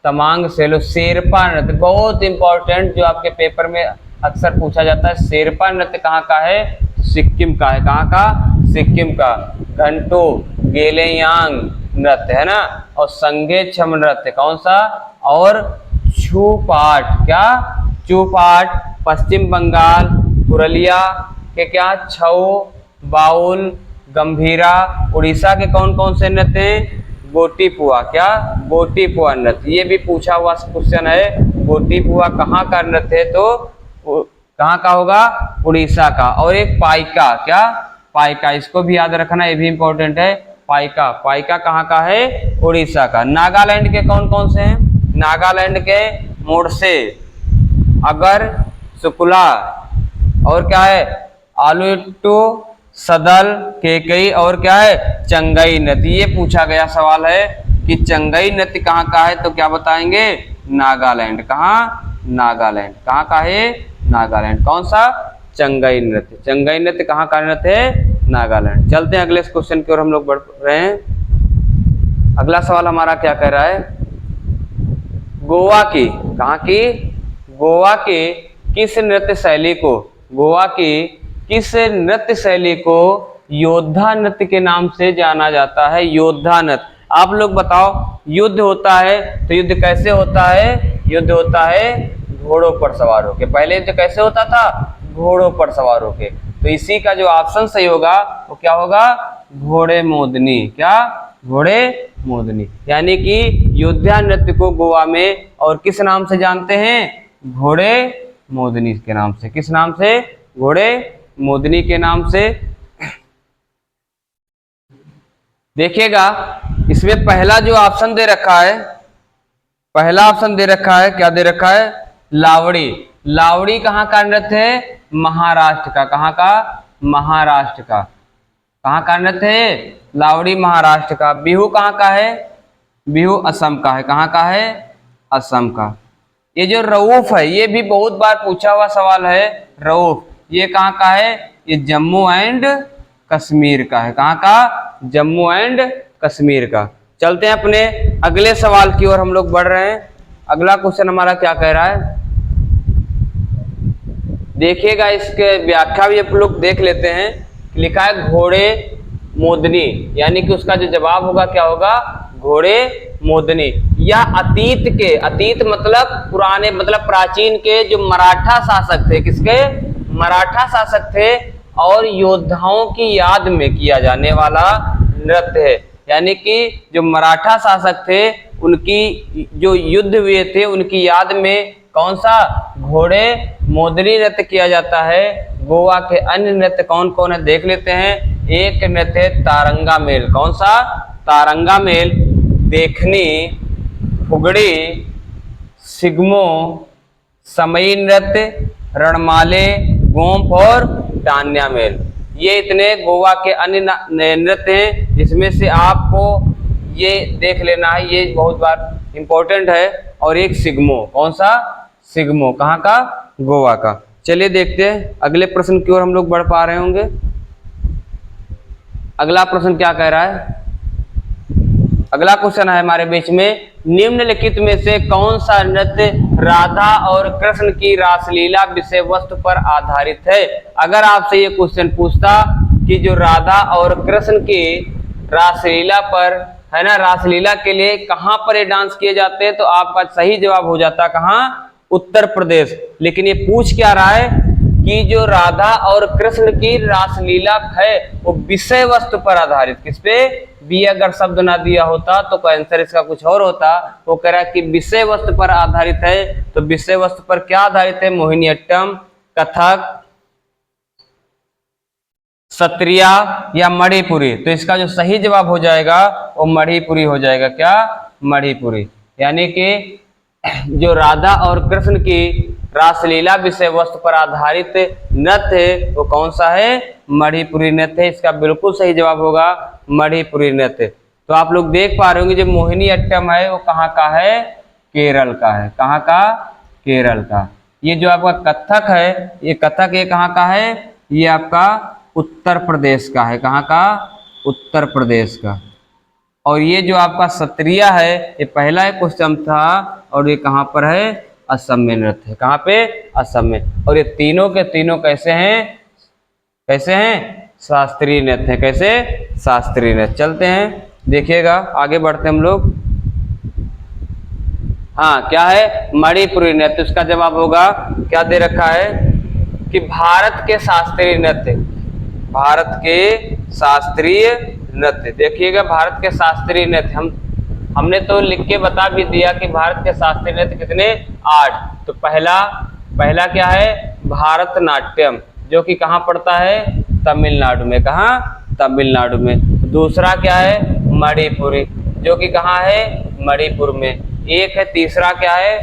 तमांग सेलो। शेरपा नृत्य बहुत इंपॉर्टेंट जो आपके पेपर में अक्सर पूछा जाता है। शेरपा नृत्य कहाँ का है? सिक्किम का है। कहाँ का? सिक्किम का। घंटो गेलेयांग नृत्य है ना। और संगे छम नृत्य कौन सा? और छूपाट। क्या? चूपाट पश्चिम बंगाल। पुरुलिया के क्या? छऊ, बाउल, गंभीरा। उड़ीसा के कौन कौन से नृत्य हैं? गोटीपुआ। क्या? गोटीपुआ नृत्य। ये भी पूछा हुआ क्वेश्चन है। गोटीपुआ कहाँ का नृत्य है? तो कहाँ का होगा? उड़ीसा का। और एक पाइका। क्या? पाइका। इसको भी याद रखना, ये भी इंपॉर्टेंट है। पाइका। पाइका कहाँ का है? उड़ीसा का। नागालैंड के कौन कौन से हैं? नागालैंड के मोरसे, अगर, सुकुला और क्या है? आलूटू, सदल, केकई और क्या है? चंगई नृत्य। ये पूछा गया सवाल है कि चंगई नृत्य कहाँ का है? तो क्या बताएंगे? नागालैंड। कहाँ? नागालैंड। कहाँ का है? नागालैंड। कौन सा? चंगई नृत्य। चंगई नृत्य कहाँ का नृत्य है? नागालैंड। चलते हैं अगले क्वेश्चन की ओर हम लोग बढ़ रहे हैं। अगला सवाल हमारा क्या कह रहा है? गोवा की, कहाँ की? गोवा के किस नृत्य शैली को, गोवा की किस नृत्य शैली को योद्धा नृत्य के नाम से जाना जाता है? योद्धा नृत्य। आप लोग बताओ, युद्ध होता है तो युद्ध कैसे होता है? युद्ध होता है घोड़ों पर सवार होके। पहले युद्ध कैसे होता था? घोड़ों पर सवार होके। तो इसी का जो ऑप्शन सही होगा वो क्या होगा? घोड़े मोदनी। क्या? घोड़े मोदनी। यानी कि योद्धा नृत्य को गोवा में और किस नाम से जानते हैं? घोड़े मोदनी के नाम से। किस नाम से? घोड़े मोदनी के नाम से। देखिएगा इसमें पहला जो ऑप्शन दे रखा है, पहला ऑप्शन दे रखा है, क्या दे रखा है? लावड़ी। लावड़ी कहाँ का नृत्य है? महाराष्ट्र का। कहाँ का? महाराष्ट्र का। कहाँ का नृत्य है? लावड़ी महाराष्ट्र का। बिहू कहाँ का है? बिहू असम का है। कहाँ का है? असम का। ये जो रऊफ है ये भी बहुत बार पूछा हुआ सवाल है। रऊफ ये कहाँ का है? ये जम्मू एंड कश्मीर का है। कहाँ का? जम्मू एंड कश्मीर का। चलते हैं अपने अगले सवाल की ओर हम लोग बढ़ रहे हैं। अगला क्वेश्चन हमारा क्या कह रहा है? देखिएगा इसके व्याख्या भी आप लोग देख लेते हैं। लिखा है घोड़े मोदनी, यानी कि उसका जो जवाब होगा क्या होगा? घोड़े मोदनी। या अतीत के, अतीत मतलब पुराने, मतलब प्राचीन के जो मराठा शासक थे, किसके? मराठा शासक थे और योद्धाओं की याद में किया जाने वाला नृत्य है। यानी कि जो मराठा शासक थे उनकी जो युद्ध हुए थे उनकी याद में कौन सा? घोड़े मोदनी नृत्य किया जाता है। गोवा के अन्य नृत्य कौन कौन है देख लेते हैं। एक नृत्य है तारंगा मेल। कौन सा? तारंगा मेल। देखनी, फुगड़ी, सिग्मो, समयी नृत्य, रणमाले, गोंप और टान्या मेल। ये इतने गोवा के अन्य नृत्य हैं जिसमें से आपको ये देख लेना है, ये बहुत बार इंपॉर्टेंट है। और एक सिग्मो, कौन सा? सिग्मो, कहाँ का? गोवा का। चलिए देखते हैं अगले प्रश्न की ओर हम लोग बढ़ पा रहे होंगे। अगला प्रश्न क्या कह रहा है? अगला क्वेश्चन है हमारे बीच में, निम्नलिखित में से कौन सा नृत्य राधा और कृष्ण की रासलीला विषय वस्तु पर आधारित है? अगर आपसे ये क्वेश्चन पूछता कि जो राधा और कृष्ण की रासलीला पर है ना, रासलीला के लिए कहाँ पर ये डांस किए जाते हैं, तो आपका सही जवाब हो जाता कहाँ? उत्तर प्रदेश। लेकिन ये पूछ क्या रहा है कि जो राधा और कृष्ण की रासलीला है वो विषय वस्तु पर आधारित, किस पे? बी अगर शब्द ना दिया होता तो आंसर इसका कुछ और होता। वो कह रहा है कि विषय वस्तु पर आधारित है, तो विषय वस्तु पर क्या आधारित है? मोहिनीअट्टम, कथक, सत्रिया या मणिपुरी। तो इसका जो सही जवाब हो जाएगा वो मणिपुरी हो जाएगा। क्या? मणिपुरी। यानी कि जो राधा और कृष्ण की रासलीला विषय वस्तु पर आधारित नृत्य है वो कौन सा है? मणिपुरी नृत्य है। इसका बिल्कुल सही जवाब होगा मणिपुरी नृत्य। तो आप लोग देख पा रहे होंगे जो मोहिनीअट्टम है वो कहाँ का है? केरल का है। कहाँ का? केरल का। ये जो आपका कथक है, ये कथक ये कहाँ का है? ये आपका उत्तर प्रदेश का है। कहाँ का? उत्तर प्रदेश का। और ये जो आपका सत्रिया है ये पहला एक क्वेश्चन था, और ये कहाँ पर है? असम में नृत्य है। कहाँ पे? असम में। और ये तीनों के तीनों कैसे हैं? कैसे हैं? शास्त्रीय नृत्य है। कैसे? शास्त्रीय नृत्य। चलते हैं, देखिएगा आगे बढ़ते हम लोग। हाँ, क्या है? मणिपुरी नृत्य। उसका जवाब होगा, क्या दे रखा है कि भारत के शास्त्रीय नृत्य, भारत के शास्त्रीय नृत्य। देखिएगा भारत के शास्त्रीय नृत्य हमने तो लिख के बता भी दिया कि भारत के शास्त्रीय नृत्य कितने? 8। तो पहला क्या है? भारतनाट्यम, जो कि कहाँ पड़ता है? तमिलनाडु में। कहाँ? तमिलनाडु में। दूसरा क्या है? मणिपुरी, जो कि कहाँ है? मणिपुर में। एक है तीसरा क्या है?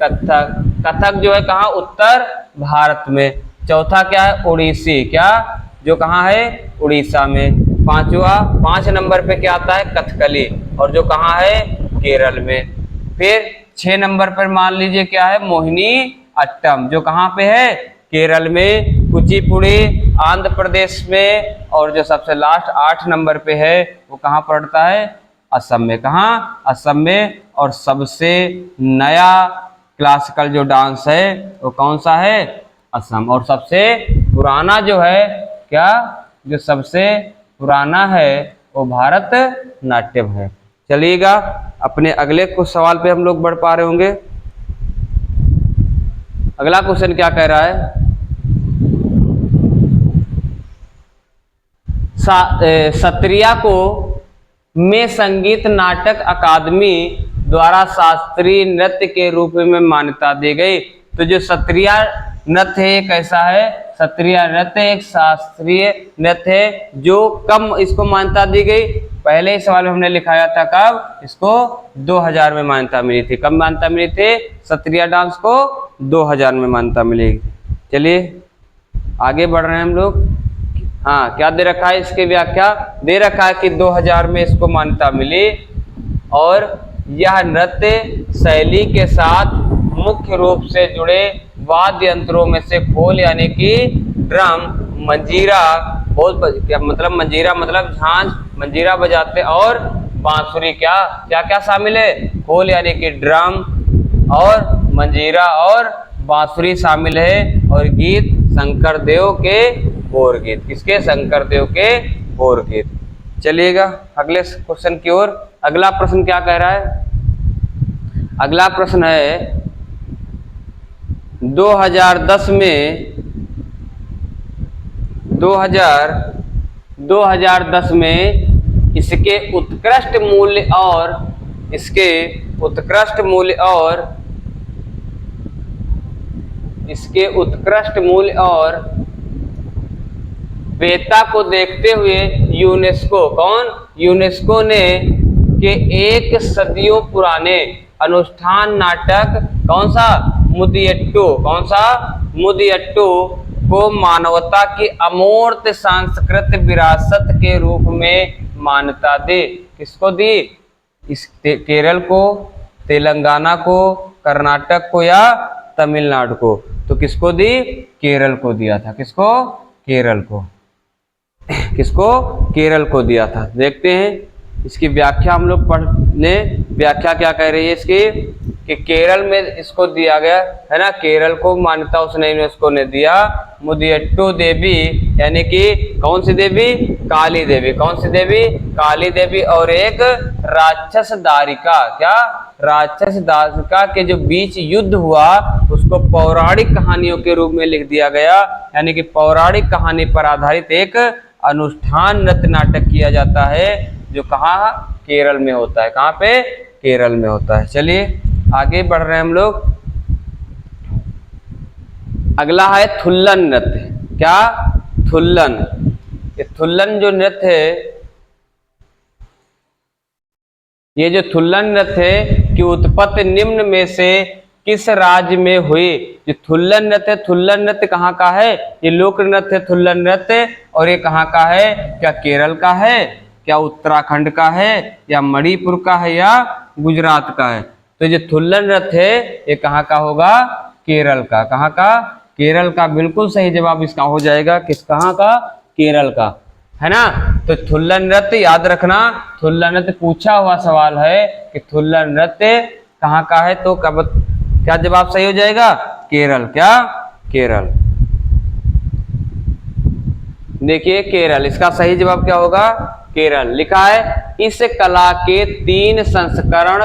कथक। कथक जो है कहाँ? उत्तर भारत में। चौथा क्या है? ओडिसी, क्या? जो कहाँ है? उड़ीसा में। पांचवा, 5 नंबर पे क्या आता है? कथकली, और जो कहाँ है? केरल में। फिर 6 नंबर पर मान लीजिए क्या है? मोहिनीअट्टम, जो कहाँ पे है? केरल में। कुचिपुड़ी आंध्र प्रदेश में। और जो सबसे लास्ट 8 नंबर पे है वो कहाँ पड़ता है? असम में। कहाँ? असम में। और सबसे नया क्लासिकल जो डांस है वो कौन सा है? असम। और सबसे पुराना जो है, क्या? जो सबसे पुराना है वो भारतनाट्यम है। चलिएगा अपने अगले कुछ सवाल पे हम लोग बढ़ पा रहे होंगे। अगला क्वेश्चन क्या कह रहा है? सत्रिया को में संगीत नाटक अकादमी द्वारा शास्त्रीय नृत्य के रूप में मान्यता दी गई। तो जो सत्रिया नृत्य है कैसा है? सत्रिय नृत्य एक शास्त्रीय नृत्य है जो कब इसको मान्यता दी गई? पहले ही सवाल में हमने लिखाया था, कब? इसको 2000 में मान्यता मिली थी। कब मान्यता मिली थी? सत्रिय डांस को 2000 में मान्यता मिली। चलिए आगे बढ़ रहे हैं हम लोग। हाँ, क्या दे रखा है? इसकी व्याख्या दे रखा है कि 2000 में इसको मान्यता मिली, और यह नृत्य शैली के साथ मुख्य रूप से जुड़े वाद्य यंत्रों में से खोल यानी कि ड्रम, मंजीरा, बहुत क्या मतलब मंजीरा मतलब झांझ, मंजीरा बजाते, और बांसुरी क्या क्या क्या शामिल है? खोल यानी कि ड्रम और मंजीरा और बांसुरी शामिल है। और गीत शंकर देव के गौर गीत। किसके? शंकर देव के गौर गीत। चलिएगा अगले क्वेश्चन की ओर। अगला प्रश्न क्या कह रहा है? अगला प्रश्न है 2010 में इसके उत्कृष्ट मूल्य और वेता को देखते हुए यूनेस्को ने के एक सदियों पुराने अनुष्ठान नाटक कौन सा? मुदियट्टू, कौन सा? मुदियट्टू को मानवता की अमूर्त सांस्कृतिक विरासत के रूप में मान्यता दे। किसको दी? इस केरल को, तेलंगाना को, कर्नाटक को या तमिलनाडु को? तो किसको दी? केरल को दिया था। किसको? केरल को। किसको? केरल को दिया था। देखते हैं इसकी व्याख्या हम लोग पढ़ लें। व्याख्या क्या कह रही है इसकी कि केरल में इसको दिया गया है ना, केरल को मान्यता उसने यूनेस्को ने दिया। मुदियट्टू देवी यानी कि कौन सी देवी? काली देवी। कौन सी देवी? काली देवी। और एक राक्षस दारिका, क्या? राक्षस दारिका के जो बीच युद्ध हुआ उसको पौराणिक कहानियों के रूप में लिख दिया गया, यानी कि पौराणिक कहानी पर आधारित एक अनुष्ठान नृत्य नाटक किया जाता है, जो कहाँ? केरल में होता है। कहाँ पे? केरल में होता है। चलिए आगे बढ़ रहे हैं हम लोग। अगला है थुल्लन नृत्य। क्या? थुल्लन। ये थुल्लन जो नृत्य है, ये जो थुल्लन नृत्य है की उत्पत्ति निम्न में से किस राज्य में हुई? जो थुल्लन नृत्य, थुल्लन नृत्य कहाँ का है? ये लोक नृत्य थुल्लन नृत्य, और ये कहाँ का है? क्या केरल का है, क्या उत्तराखंड का है, या मणिपुर का है, या गुजरात का है? तो जो थुल्लन नृत्य है ये कहाँ का होगा? केरल का। कहाँ का? केरल का। बिल्कुल सही जवाब इसका हो जाएगा। किस? कहाँ का? केरल का, है ना। तो थुल्लन नृत्य याद रखना, थुल्लन नृत्य पूछा हुआ सवाल है कि थुल्लन नृत्य कहाँ का है, तो क्या जवाब सही हो जाएगा? केरल। क्या? केरल। देखिए केरल, इसका सही जवाब क्या होगा? केरल। लिखा है इस कला के 3 संस्करण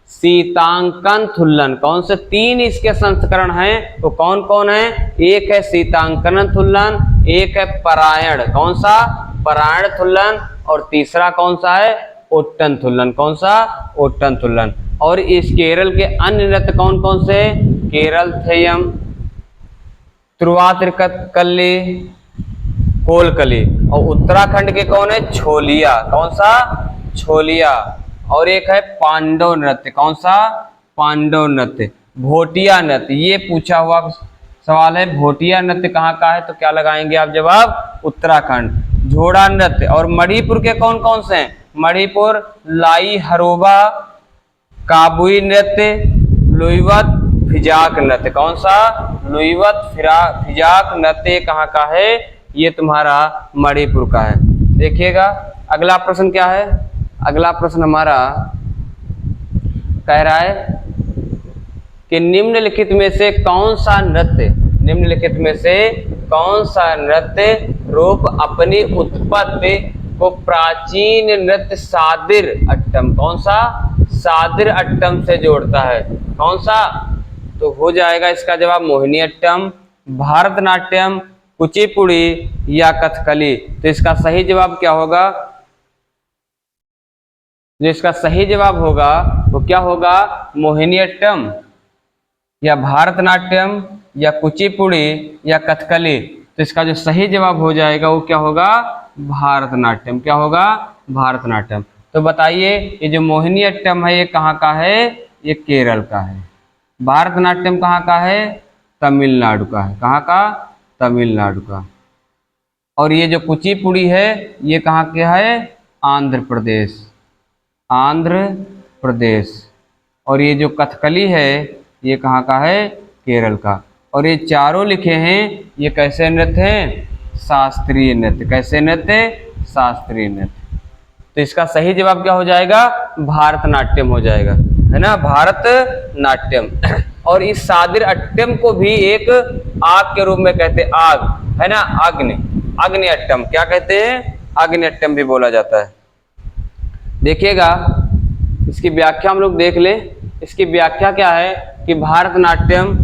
सीतांकन थुल्लन। कौन से 3 इसके संस्करण हैं? तो कौन कौन है? एक है सीतांकन थुल्लन, एक है परायण, कौन सा? परायण थुल्लन, और तीसरा कौन सा है? ओट्टन थुल्लन। कौन सा? ओट्टन थुल्लन। और इस केरल के अन्य नृत्य कौन कौन से? केरल थेयम, तिरुवातिरकल्ली, कोलकली। और उत्तराखंड के कौन है? छोलिया। कौन सा? छोलिया। और एक है पांडव नृत्य। कौन सा? पांडव नृत्य। भोटिया नृत्य, ये पूछा हुआ सवाल है। भोटिया नृत्य कहाँ का है? तो क्या लगाएंगे आप जवाब? उत्तराखंड। झोड़ा नृत्य। और मणिपुर के कौन कौन से हैं? मणिपुर लाई हरोबा, काबुई नृत्य, लुइवत फिजाक नृत्य। कौन सा? लुइवत फिजाक नृत्य कहाँ का है? ये तुम्हारा मणिपुर का है। देखिएगा अगला प्रश्न क्या है। अगला प्रश्न हमारा कह रहा है कि निम्नलिखित में से कौन सा नृत्य, निम्नलिखित में से कौन सा नृत्य रूप अपनी उत्पत्ति को प्राचीन नृत्य सादिर अट्टम, कौन सा? सादिर अट्टम से जोड़ता है। कौन सा? तो हो जाएगा इसका जवाब मोहिनी अट्टम, भारतनाट्यम, कुचिपुड़ी या कथकली। तो इसका सही जवाब क्या होगा? जो इसका सही जवाब होगा वो क्या होगा? मोहिनी अट्टम या भारतनाट्यम या कुचिपुड़ी या कथकली। तो इसका जो सही जवाब हो जाएगा वो क्या होगा? भारतनाट्यम। क्या होगा? भारतनाट्यम। तो बताइए ये जो मोहिनी अट्टम है ये कहाँ का है? ये केरल का है। भारतनाट्यम कहाँ का है? तमिलनाडु का है। कहाँ का? तमिलनाडु का। और ये जो कुचिपुड़ी है ये कहाँ का है? आंध्र प्रदेश। आंध्र प्रदेश। और ये जो कथकली है ये कहाँ का है? केरल का। और ये चारों लिखे हैं ये कैसे नृत्य हैं? शास्त्रीय नृत्य। कैसे नृत्य? शास्त्रीय नृत्य। तो इसका सही जवाब क्या हो जाएगा? भारतनाट्यम हो जाएगा, है ना, भारतनाट्यम। और इस सादिर अट्टम को भी एक आग के रूप में कहते हैं, आग, है ना, अग्नि, अग्नि अट्टम। क्या कहते हैं? अग्नि अट्टम भी बोला जाता है। देखिएगा इसकी व्याख्या हम लोग देख लें। इसकी व्याख्या क्या है कि भारतनाट्यम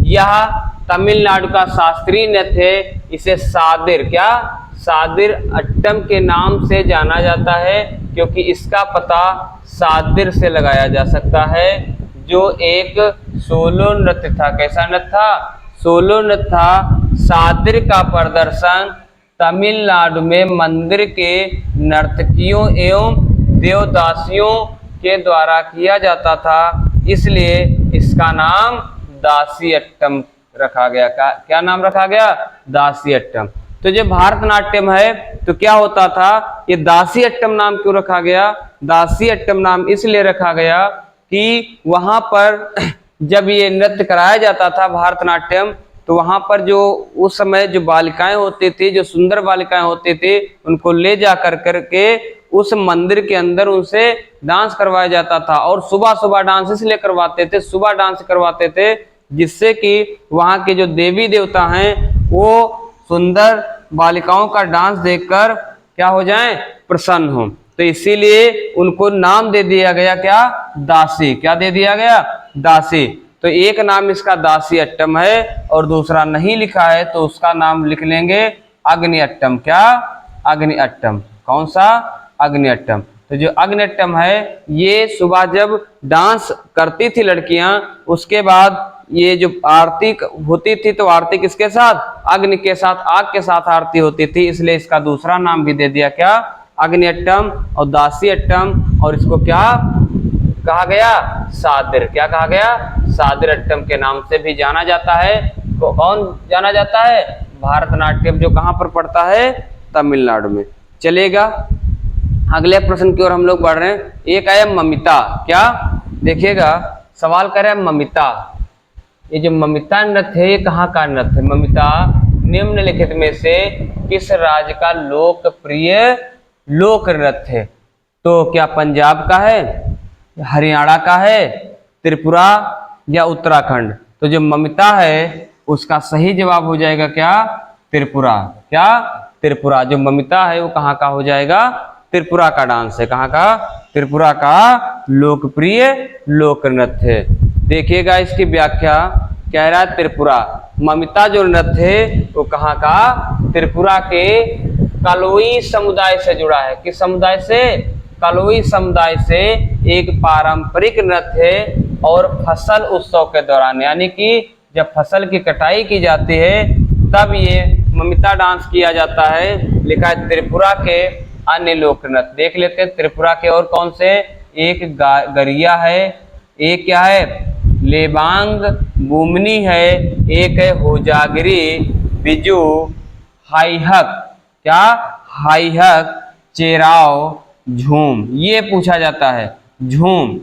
यह तमिलनाडु का शास्त्रीय नृत्य है। इसे सादिर, क्या? सादिर अट्टम के नाम से जाना जाता है क्योंकि इसका पता सादिर से लगाया जा सकता है, जो एक सोलो नृत्य था। कैसा नृत्य था? सोलो नृत्य था। सादिर का प्रदर्शन तमिलनाडु में मंदिर के नर्तकियों एवं देवदासियों के द्वारा किया जाता था, इसलिए इसका नाम दासी अट्टम रखा गया। क्या नाम रखा गया? दासी अट्टम। तो जो भारतनाट्यम है तो क्या होता था, ये दासी अट्टम नाम क्यों रखा गया? दासी अट्टम नाम इसलिए रखा गया कि वहां पर जब ये नृत्य कराया जाता था भारतनाट्यम, तो वहां पर जो उस समय जो बालिकाएं होती थी, जो सुंदर बालिकाएं होती थी, उनको ले जा करके उस मंदिर के अंदर उनसे डांस करवाया जाता था। और सुबह सुबह डांस इसलिए करवाते थे, सुबह डांस करवाते थे जिससे कि वहां के जो देवी देवता हैं वो सुंदर बालिकाओं का डांस देखकर क्या हो जाएं? प्रसन्न हो। तो इसीलिए उनको नाम दे दिया गया क्या? दासी। क्या दे दिया गया? दासी। तो एक नाम इसका दासी अट्टम है और दूसरा नहीं लिखा है तो उसका नाम लिख लेंगे अग्नि अट्टम। क्या? अग्नि अट्टम। कौन सा? अग्नि अट्टम। तो जो अग्नि अट्टम है ये सुबह जब डांस करती थी लड़कियां, उसके बाद ये जो आरती होती थी तो आरती किसके साथ? अग्नि के साथ, आग के साथ आरती होती थी, इसलिए इसका दूसरा नाम भी दे दिया क्या? अग्नि अट्टम और दासी अट्टम। और इसको क्या कहा गया? सादिर। क्या कहा गया? सादिर अट्टम के नाम से भी जाना जाता है। तो कौन जाना जाता है? भारतनाट्यम, जो कहाँ पर पड़ता है? तमिलनाडु में। चलेगा अगले प्रश्न की ओर हम लोग बढ़ रहे हैं। एक आया ममिता। क्या? देखिएगा सवाल कर रहे हैं ममिता। ये जो ममिता नृत्य है ये कहाँ का नृत्य है? ममिता निम्नलिखित में से किस राज्य का लोकप्रिय लोक नृत्य है? तो क्या पंजाब का है, हरियाणा का है, त्रिपुरा या उत्तराखंड? तो जो ममिता है उसका सही जवाब हो जाएगा क्या? त्रिपुरा। क्या? त्रिपुरा। जो ममिता है वो कहाँ का हो जाएगा? त्रिपुरा का डांस है। कहाँ का? त्रिपुरा का लोकप्रिय लोक नृत्य है। देखिएगा इसकी व्याख्या, कह रहा है त्रिपुरा। ममिता जो नृत्य है वो कहाँ का? त्रिपुरा के कलोई समुदाय से जुड़ा है। किस समुदाय से? कलोई समुदाय से एक पारंपरिक नृत्य है। और फसल उत्सव के दौरान, यानी कि जब फसल की कटाई की जाती है तब ये ममिता डांस किया जाता है। लिखा है त्रिपुरा के अन्य लोक नृत्य। देख लेते हैं त्रिपुरा के और कौन से। एक गरिया है, एक क्या है? लेबांग बुमनी है, एक है होजागिरी, बिजू, हाईहक। क्या? हाईहक, चेराव, झूम। ये पूछा जाता है। झूम।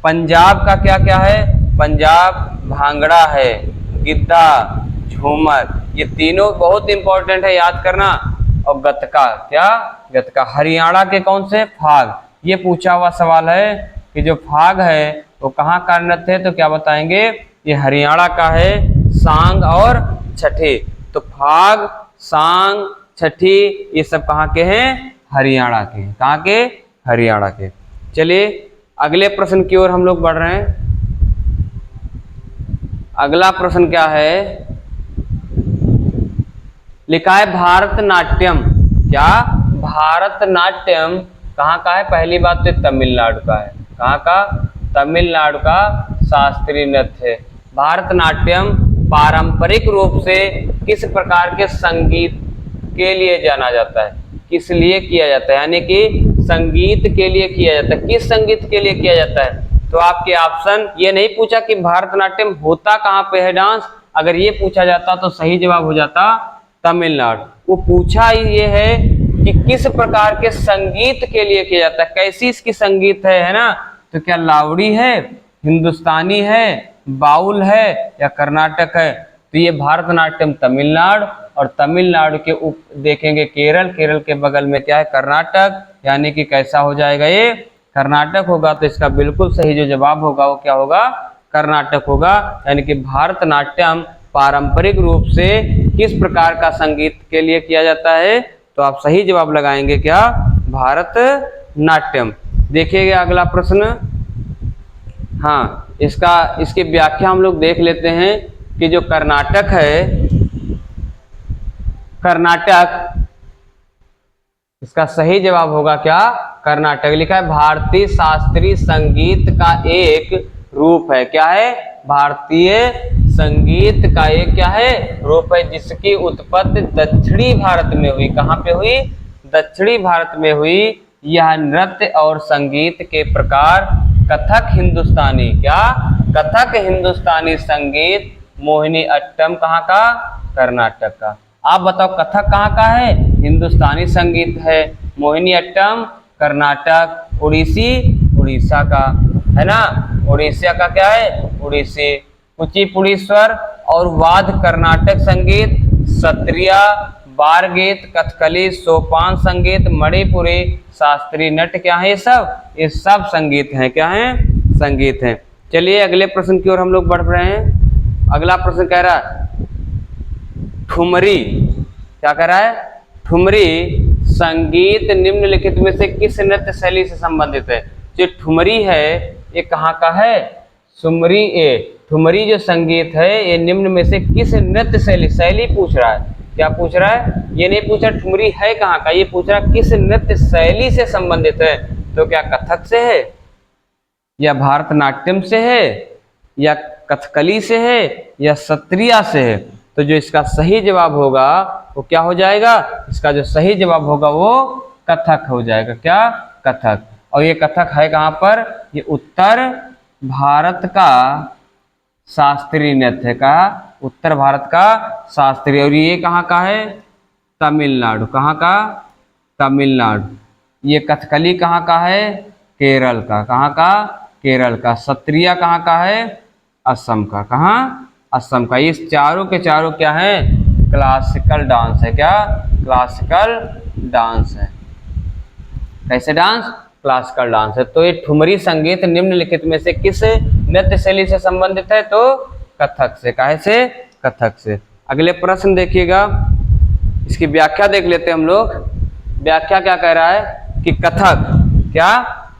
पंजाब का क्या क्या है? पंजाब भांगड़ा है, गिद्धा, झूमर। ये तीनों बहुत इंपॉर्टेंट है, याद करना। और गतका। क्या? गतका। हरियाणा के कौन से? फाग। ये पूछा हुआ सवाल है कि जो फाग है वो कहाँ का नृत्य है? तो क्या बताएंगे? ये हरियाणा का है। सांग और छठी। तो फाग, सांग, छठी ये सब कहाँ के हैं? हरियाणा के। कहाँ के? हरियाणा के। चलिए अगले प्रश्न की ओर हम लोग बढ़ रहे हैं। अगला प्रश्न क्या है? लिखा है भारतनाट्यम। क्या? भारतनाट्यम कहाँ का है? पहली बात तो तमिलनाडु का है। कहाँ का? तमिलनाडु का शास्त्रीय नृत्य है। भारतनाट्यम पारंपरिक रूप से किस प्रकार के संगीत के लिए जाना जाता है? किस लिए किया जाता है? यानी कि संगीत के लिए किया जाता है। किस संगीत के लिए किया जाता है? तो आपके ऑप्शन, ये नहीं पूछा कि भारतनाट्यम होता कहाँ पे है डांस। अगर ये पूछा जाता तो सही जवाब हो जाता तमिलनाडु। वो पूछा ये है कि किस प्रकार के संगीत के लिए किया जाता है, कैसी इसकी संगीत है ना? तो क्या लावड़ी है, हिंदुस्तानी है, बाउल है या कर्नाटक है? तो ये भारतनाट्यम तमिलनाडु। और तमिलनाडु के देखेंगे केरल, केरल के बगल में क्या है? कर्नाटक। यानी कि कैसा हो जाएगा? ये कर्नाटक होगा। तो इसका बिल्कुल सही जो जवाब होगा वो क्या होगा? कर्नाटक होगा। यानी कि भारतनाट्यम पारंपरिक रूप से किस प्रकार का संगीत के लिए किया जाता है? तो आप सही जवाब लगाएंगे क्या? भारतनाट्यम। देखिएगा अगला प्रश्न। हाँ, इसकी व्याख्या हम लोग देख लेते हैं कि जो कर्नाटक है, कर्नाटक, इसका सही जवाब होगा क्या? कर्नाटक। लिखा है भारतीय शास्त्रीय संगीत का एक रूप है। क्या है? भारतीय संगीत का एक क्या है? रूप है, जिसकी उत्पत्ति दक्षिणी भारत में हुई। कहाँ पे हुई? दक्षिणी भारत में हुई। यह नृत्य और संगीत के प्रकार कथक, हिंदुस्तानी। क्या? कथक हिंदुस्तानी संगीत, मोहिनी अट्टम कहाँ का? कर्नाटक का। आप बताओ कथक कहाँ का है? हिंदुस्तानी संगीत है। मोहिनी अट्टम कर्नाटक, ओडिसी उड़ीसा का, है ना? उड़ीसा का क्या है? उड़ीसी। कुचिपुड़ी स्वर और वाद्य कर्नाटक संगीत, सत्रिया, बार गीत, कथकली, सोपान संगीत, मणिपुरी, शास्त्रीय नृत्य क्या है? ये सब संगीत हैं। क्या है? संगीत हैं। चलिए अगले प्रश्न की ओर हम लोग बढ़ रहे हैं। अगला प्रश्न कह रहा है ठुमरी। क्या कह रहा है? ठुमरी संगीत निम्नलिखित में से किस नृत्य शैली से संबंधित है? जो ठुमरी है ये कहाँ का है? ठुमरी जो संगीत है ये निम्न में से किस नृत्य शैली पूछ रहा है। क्या पूछ रहा है? ये नहीं पूछा ठुमरी है कहाँ का, ये पूछ रहा किस नृत्य शैली से संबंधित है। तो क्या कथक से है, या भारतनाट्यम से है, या कथकली से है, या सत्रिया से है? तो जो इसका सही जवाब होगा वो क्या हो जाएगा? इसका जो सही जवाब होगा वो कथक हो जाएगा। क्या? कथक। और ये कथक है कहाँ पर? ये उत्तर भारत का शास्त्रीय नृत्य का, उत्तर भारत का शास्त्रीय। और ये कहाँ का है? तमिलनाडु। कहाँ का? तमिलनाडु। ये कथकली कहाँ का है? केरल का। कहाँ का? केरल का। सत्रिया कहाँ का है? असम का। कहाँ? असम का। ये चारों के चारों क्या है? क्लासिकल डांस है। क्या? क्लासिकल डांस है। कैसे डांस? क्लासिकल डांस है। तो ये ठुमरी संगीत निम्नलिखित में से किस नृत्य शैली से संबंधित है? तो कथक से। काहे से? कथक से। अगले प्रश्न देखिएगा, इसकी व्याख्या देख लेते हैं हम लोग। व्याख्या क्या कह रहा है कि कथक, क्या?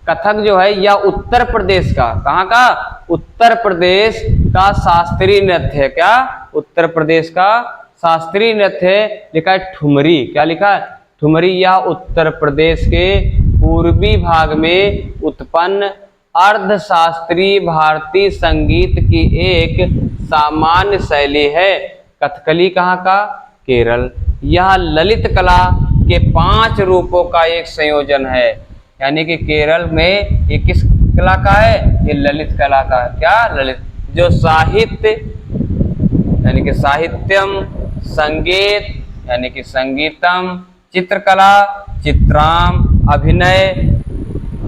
कथक जो है यह उत्तर प्रदेश का, कहाँ का? उत्तर प्रदेश का शास्त्रीय नृत्य है। क्या? उत्तर प्रदेश का शास्त्रीय नृत्य है। लिखा है ठुमरी। क्या लिखा है? ठुमरी। यह उत्तर प्रदेश के पूर्वी भाग में उत्पन्न अर्धशास्त्रीय भारतीय संगीत की एक सामान्य शैली है। कथकली कहाँ का? केरल। यह ललित कला के 5 रूपों का एक संयोजन है। यानी कि केरल में ये किस कला का है? ये ललित कला का है। क्या? ललित। जो साहित्य यानी कि साहित्यम, संगीत यानी कि संगीतम, चित्रकला चित्राम, अभिनय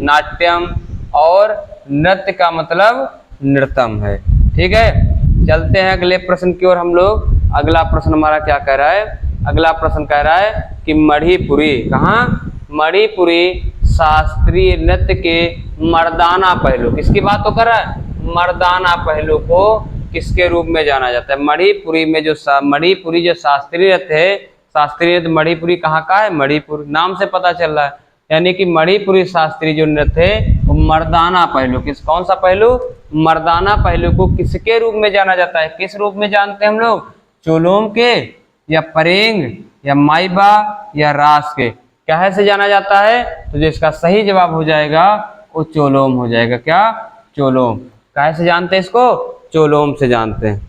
नाट्यम और नृत्य का मतलब नृत्यम है। ठीक है, चलते हैं अगले प्रश्न की ओर हम लोग। अगला प्रश्न हमारा क्या कह रहा है? अगला प्रश्न कह रहा है कि मणिपुरी, कहाँ? मणिपुरी शास्त्रीय नृत्य के मर्दाना पहलू, किसकी बात तो कर रहा है? मर्दाना पहलू को किसके रूप में जाना जाता है? मणिपुरी में जो मणिपुरी जो शास्त्रीय नृत्य है, शास्त्रीय नृत्य मणिपुरी कहाँ का है? मणिपुर। नाम से पता चल रहा है। यानी कि मणिपुरी शास्त्रीय जो नृत्य है वो मर्दाना पहलू, कौन सा पहलू? मर्दाना पहलू को किसके रूप में जाना जाता है? किस रूप में जानते हैं हम लोग? चोलोम के, या परेंग, या माइबा, या रास के? क्या से जाना जाता है? तो जो इसका सही जवाब हो जाएगा वो चोलोम हो जाएगा। क्या? चोलोम। काहे से जानते हैं इसको? चोलोम से जानते हैं।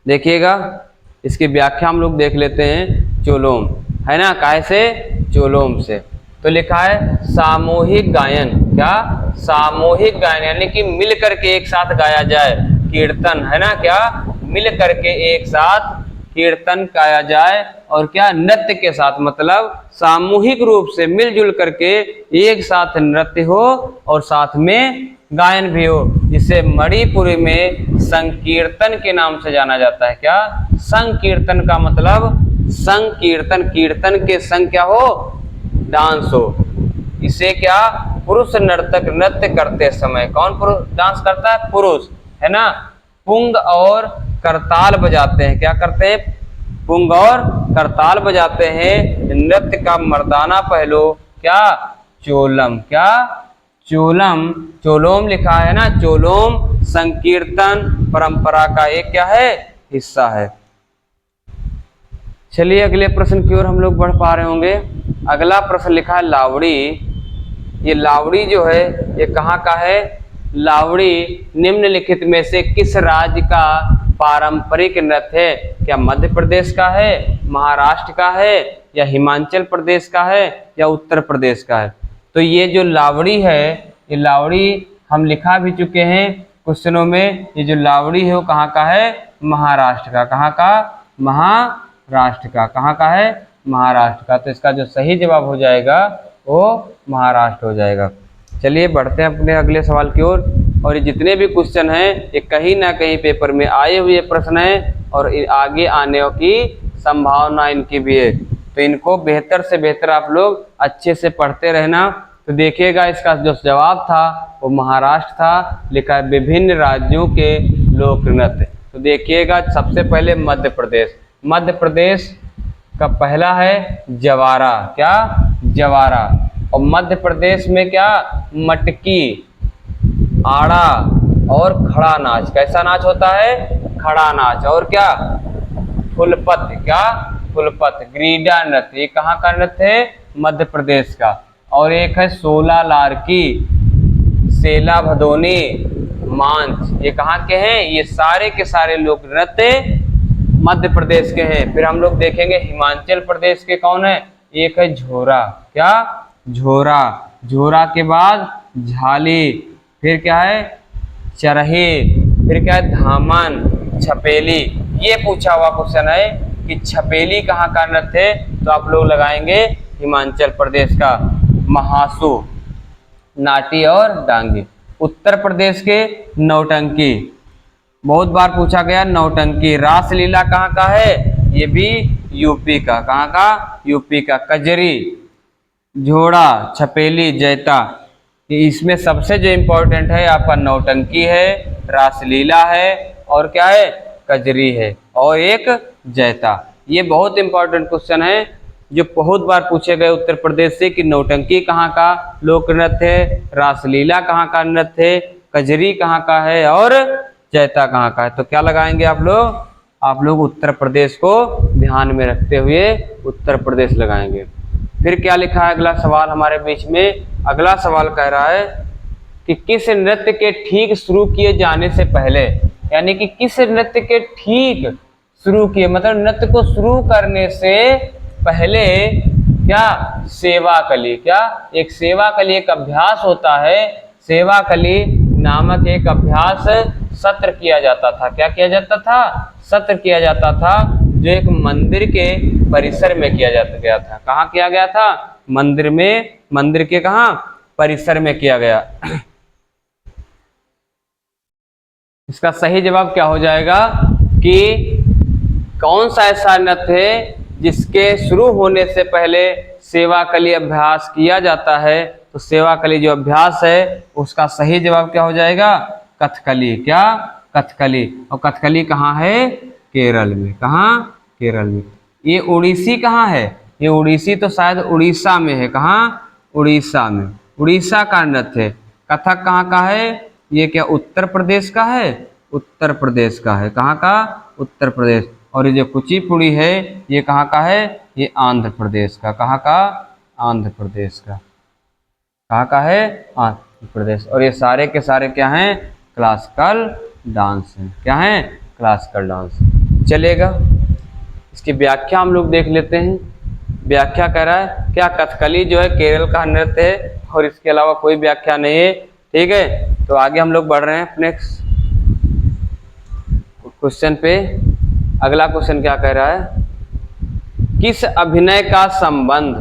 देखिएगा इसकी व्याख्या हम लोग देख लेते हैं। चोलोम है ना, काहे से? चोलोम से। तो लिखा है सामूहिक गायन। क्या? सामूहिक गायन यानी कि मिल करके एक साथ गाया जाए। कीर्तन है ना, क्या? मिल करके एक साथ कीर्तन गाया जाए। और क्या? नृत्य के साथ, मतलब सामूहिक रूप से मिलजुल करके एक साथ नृत्य हो और साथ में गायन भी हो, जिसे मणिपुरी में संकीर्तन के नाम से जाना जाता है। क्या? संकीर्तन का मतलब संकीर्तन, कीर्तन के संग क्या हो? डांस हो। इसे क्या? पुरुष नर्तक नृत्य करते समय, कौन पुरुष डांस करता है? पुरुष, है ना। पुंग और करताल बजाते हैं। क्या करते हैं? पुंग और करताल बजाते हैं। नृत्य का मर्दाना पहलू क्या? चोलम। क्या? चोलम। चोलोम लिखा है ना, चोलोम संकीर्तन परंपरा का एक क्या है? हिस्सा है। चलिए अगले प्रश्न की ओर हम लोग बढ़ पा रहे होंगे। अगला प्रश्न लिखा है लावड़ी। ये लावड़ी जो है ये कहाँ का है? लावड़ी निम्नलिखित में से किस राज्य का पारंपरिक नृत्य है? क्या मध्य प्रदेश का है, महाराष्ट्र का है, या हिमाचल प्रदेश का है, या उत्तर प्रदेश का है? तो ये जो लावड़ी है, ये लावड़ी हम लिखा भी चुके हैं क्वेश्चनों में ये जो लावड़ी है वो कहाँ का है? महाराष्ट्र का। कहाँ का? महाराष्ट्र का। कहाँ का है? महाराष्ट्र का। तो इसका जो सही जवाब हो जाएगा वो महाराष्ट्र हो जाएगा। चलिए बढ़ते हैं अपने अगले सवाल की ओर। और ये जितने भी क्वेश्चन हैं ये कहीं ना कहीं पेपर में आए हुए प्रश्न हैं और आगे आने की संभावना इनकी भी है, तो इनको बेहतर से बेहतर आप लोग अच्छे से पढ़ते रहना। तो देखिएगा इसका जो जवाब था वो महाराष्ट्र था। लिखा है विभिन्न राज्यों के लोक नृत्य। तो देखिएगा सबसे पहले मध्य प्रदेश। मध्य प्रदेश का पहला है जवारा। क्या? जवारा। और मध्य प्रदेश में क्या? मटकी, आड़ा और खड़ा नाच। कैसा नाच होता है? खड़ा नाच। और क्या? फुलपत। क्या? फुलपत। ग्रीडा नृत्य, ये कहाँ का नृत्य है? मध्य प्रदेश का। और एक है सोला लारकी, सेला भदोनी, मांझ, ये कहाँ के हैं? ये सारे के सारे लोक नृत्य मध्य प्रदेश के हैं। फिर हम लोग देखेंगे हिमाचल प्रदेश के कौन है? एक है झोरा। क्या? झोरा। झोरा के बाद झाली, फिर क्या है? चरही, फिर क्या है? धामन, छपेली। ये पूछा हुआ क्वेश्चन है कि छपेली कहाँ का नृत्य है, तो आप लोग लगाएंगे हिमाचल प्रदेश का। महासू, नाटी और डांगी। उत्तर प्रदेश के नौटंकी, बहुत बार पूछा गया नौटंकी। रासलीला कहाँ का है? ये भी यूपी का। कहाँ का? यूपी का। कजरी, झोड़ा, छपेली, जैता। इसमें सबसे जो इम्पोर्टेंट है आपका नौटंकी है, रासलीला है और क्या है? कजरी है और एक जैता। ये बहुत इंपॉर्टेंट क्वेश्चन है जो बहुत बार पूछे गए उत्तर प्रदेश से कि नौटंकी कहाँ का लोक नृत्य है, रासलीला कहाँ का नृत्य है, कजरी कहाँ का है और जैता कहाँ का है। तो क्या लगाएंगे आप लोग? आप लोग उत्तर प्रदेश को ध्यान में रखते हुए उत्तर प्रदेश लगाएंगे। फिर क्या लिखा है अगला सवाल हमारे बीच में? अगला सवाल कह रहा है कि किस नृत्य के ठीक शुरू किए जाने से पहले, यानी कि किस नृत्य के ठीक शुरू किए मतलब नृत्य को शुरू करने से पहले क्या? सेवा कली। क्या? एक सेवा कली एक अभ्यास होता है। सेवा कली नामक एक अभ्यास सत्र किया जाता था। क्या किया जाता था? सत्र किया जाता था, जो एक मंदिर के परिसर में किया जाता गया था। कहाँ किया गया था? मंदिर में। मंदिर के कहाँ? परिसर में किया गया। इसका सही जवाब क्या हो जाएगा कि कौन सा ऐसा नृत्य है जिसके शुरू होने से पहले सेवा कली अभ्यास किया जाता है? तो सेवा कली जो अभ्यास है उसका सही जवाब क्या हो जाएगा? कथकली। क्या? कथकली। और कथकली कहाँ है? केरल में। कहाँ? केरल में। ये उड़ीसी कहाँ है? ये उड़ीसी तो शायद उड़ीसा में है। कहाँ? उड़ीसा में। उड़ीसा का नृत्य है। कथक कहाँ का है? ये क्या उत्तर प्रदेश का है? उत्तर प्रदेश का है। कहाँ का? उत्तर प्रदेश। और ये जो कुचिपुड़ी है ये कहाँ का है? ये आंध्र प्रदेश का। कहाँ का? आंध्र प्रदेश का। कहाँ का है? आंध्र प्रदेश। और ये सारे के सारे क्या हैं? क्लासिकल डांस हैं। क्या हैं? Classical dance. चलेगा, इसकी व्याख्या हम लोग देख लेते हैं। व्याख्या कह रहा है क्या कथकली जो है केरल का नृत्य है और इसके अलावा कोई व्याख्या नहीं है। ठीक है, तो आगे हम लोग बढ़ रहे हैं अपने क्वेश्चन पे। अगला क्वेश्चन क्या कह रहा है? किस अभिनय का संबंध,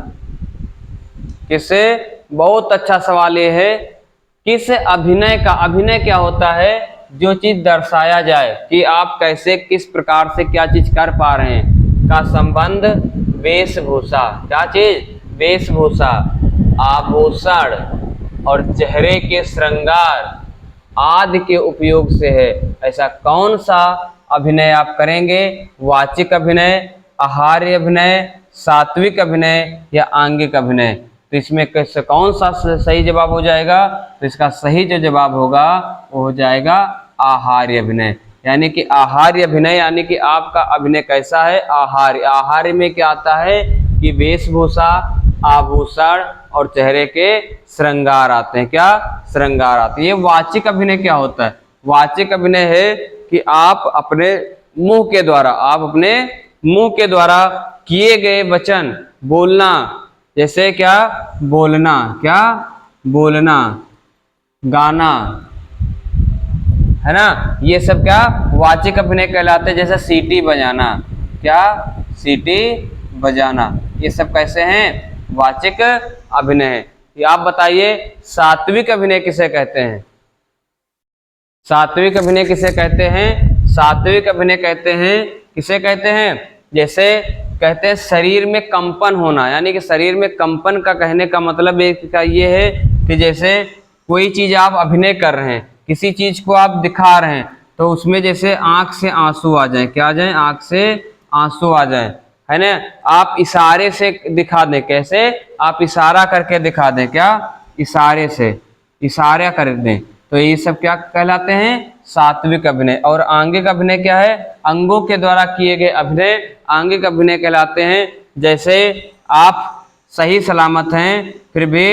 किससे? बहुत अच्छा सवाल ये है। किस अभिनय का, अभिनय क्या होता है? जो चीज दर्शाया जाए कि आप कैसे किस प्रकार से क्या चीज कर पा रहे हैं, का संबंध वेशभूषा। क्या चीज? वेशभूषा, आभूषण और चेहरे के श्रृंगार आदि के उपयोग से है। ऐसा कौन सा अभिनय आप करेंगे? वाचिक अभिनय, आहार्य अभिनय, सात्विक अभिनय या आंगिक अभिनय? तो इसमें कैसे कौन सा सही जवाब हो जाएगा? तो इसका सही जो जवाब होगा वो हो जाएगा आहार्य अभिनय। यानी कि आहार्य अभिनय यानी कि आपका अभिनय कैसा है? आहार्य। आहार्य में क्या आता है कि वेशभूषा, आभूषण और चेहरे के श्रृंगार आते हैं। क्या? श्रृंगार आते हैं। ये वाचिक अभिनय क्या होता है? वाचिक अभिनय है कि आप अपने मुंह के द्वारा, आप अपने मुंह के द्वारा किए गए वचन बोलना, जैसे क्या? बोलना, क्या? बोलना, गाना, है ना, ये सब क्या वाचिक अभिनय कहलाते हैं। जैसे सीटी बजाना, क्या सीटी बजाना, ये सब कैसे हैं, वाचिक अभिनय है। ये आप बताइए सात्विक अभिनय किसे कहते हैं? सात्विक अभिनय किसे कहते हैं? सात्विक अभिनय कहते हैं, किसे कहते हैं? जैसे कहते हैं शरीर में कंपन होना, यानी कि शरीर में कंपन का कहने का मतलब एक का ये है कि जैसे कोई चीज आप अभिनय कर रहे हैं, किसी चीज को आप दिखा रहे हैं, तो उसमें जैसे आंख से आंसू आ जाए, क्या आ जाए, आंख से आंसू आ जाए, है ना। आप इशारे से दिखा दें, कैसे, आप इशारा करके दिखा दें, क्या, इशारे से, इशारा कर दें, तो ये सब क्या कहलाते हैं, सात्विक अभिनय। और आंगिक अभिनय क्या है? अंगों के द्वारा किए गए अभिनय आंगिक अभिनय कहलाते हैं। जैसे आप सही सलामत हैं फिर भी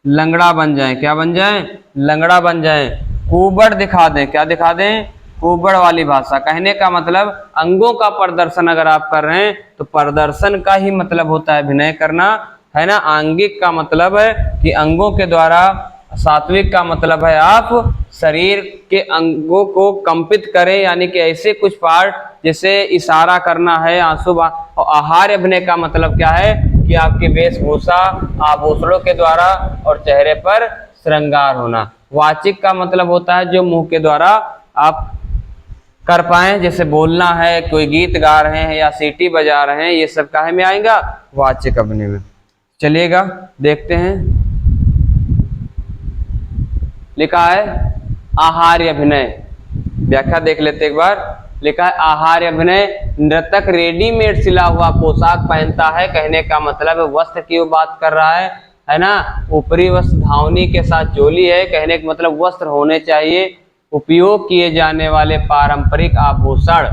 लंगड़ा बन जाएं, क्या बन जाएं, लंगड़ा बन जाएं, कुबड़ दिखा दें, क्या दिखा दें, कुबड़ वाली भाषा। कहने का मतलब अंगों का प्रदर्शन अगर आप कर रहे हैं तो प्रदर्शन का ही मतलब होता है अभिनय करना, है ना। आंगिक का मतलब है कि अंगों के द्वारा, सात्विक का मतलब है आप शरीर के अंगों को कंपित करें, यानी कि ऐसे कुछ पार्ट जैसे इशारा करना है, आंसू। और आहार अभिनय का मतलब क्या है कि आपकी वेशभूषा, आभूषणों के द्वारा और चेहरे पर श्रृंगार होना। वाचिक का मतलब होता है जो मुंह के द्वारा आप कर पाए, जैसे बोलना है, कोई गीत गा रहे हैं या सीटी बजा रहे हैं, ये सब काहे में आएगा, वाचिक अभिनय में। चलिएगा देखते हैं, लिखा है आहार्य अभिनय, व्याख्या देख लेते एक बार। लिखा है आहार्य अभिनय, नर्तक रेडीमेड सिला हुआ पोशाक पहनता है, कहने का मतलब है वस्त्र की वो बात कर रहा है ना। ऊपरी वस्त्र धावनी के साथ चोली है, कहने का मतलब वस्त्र होने चाहिए। उपयोग किए जाने वाले पारंपरिक आभूषण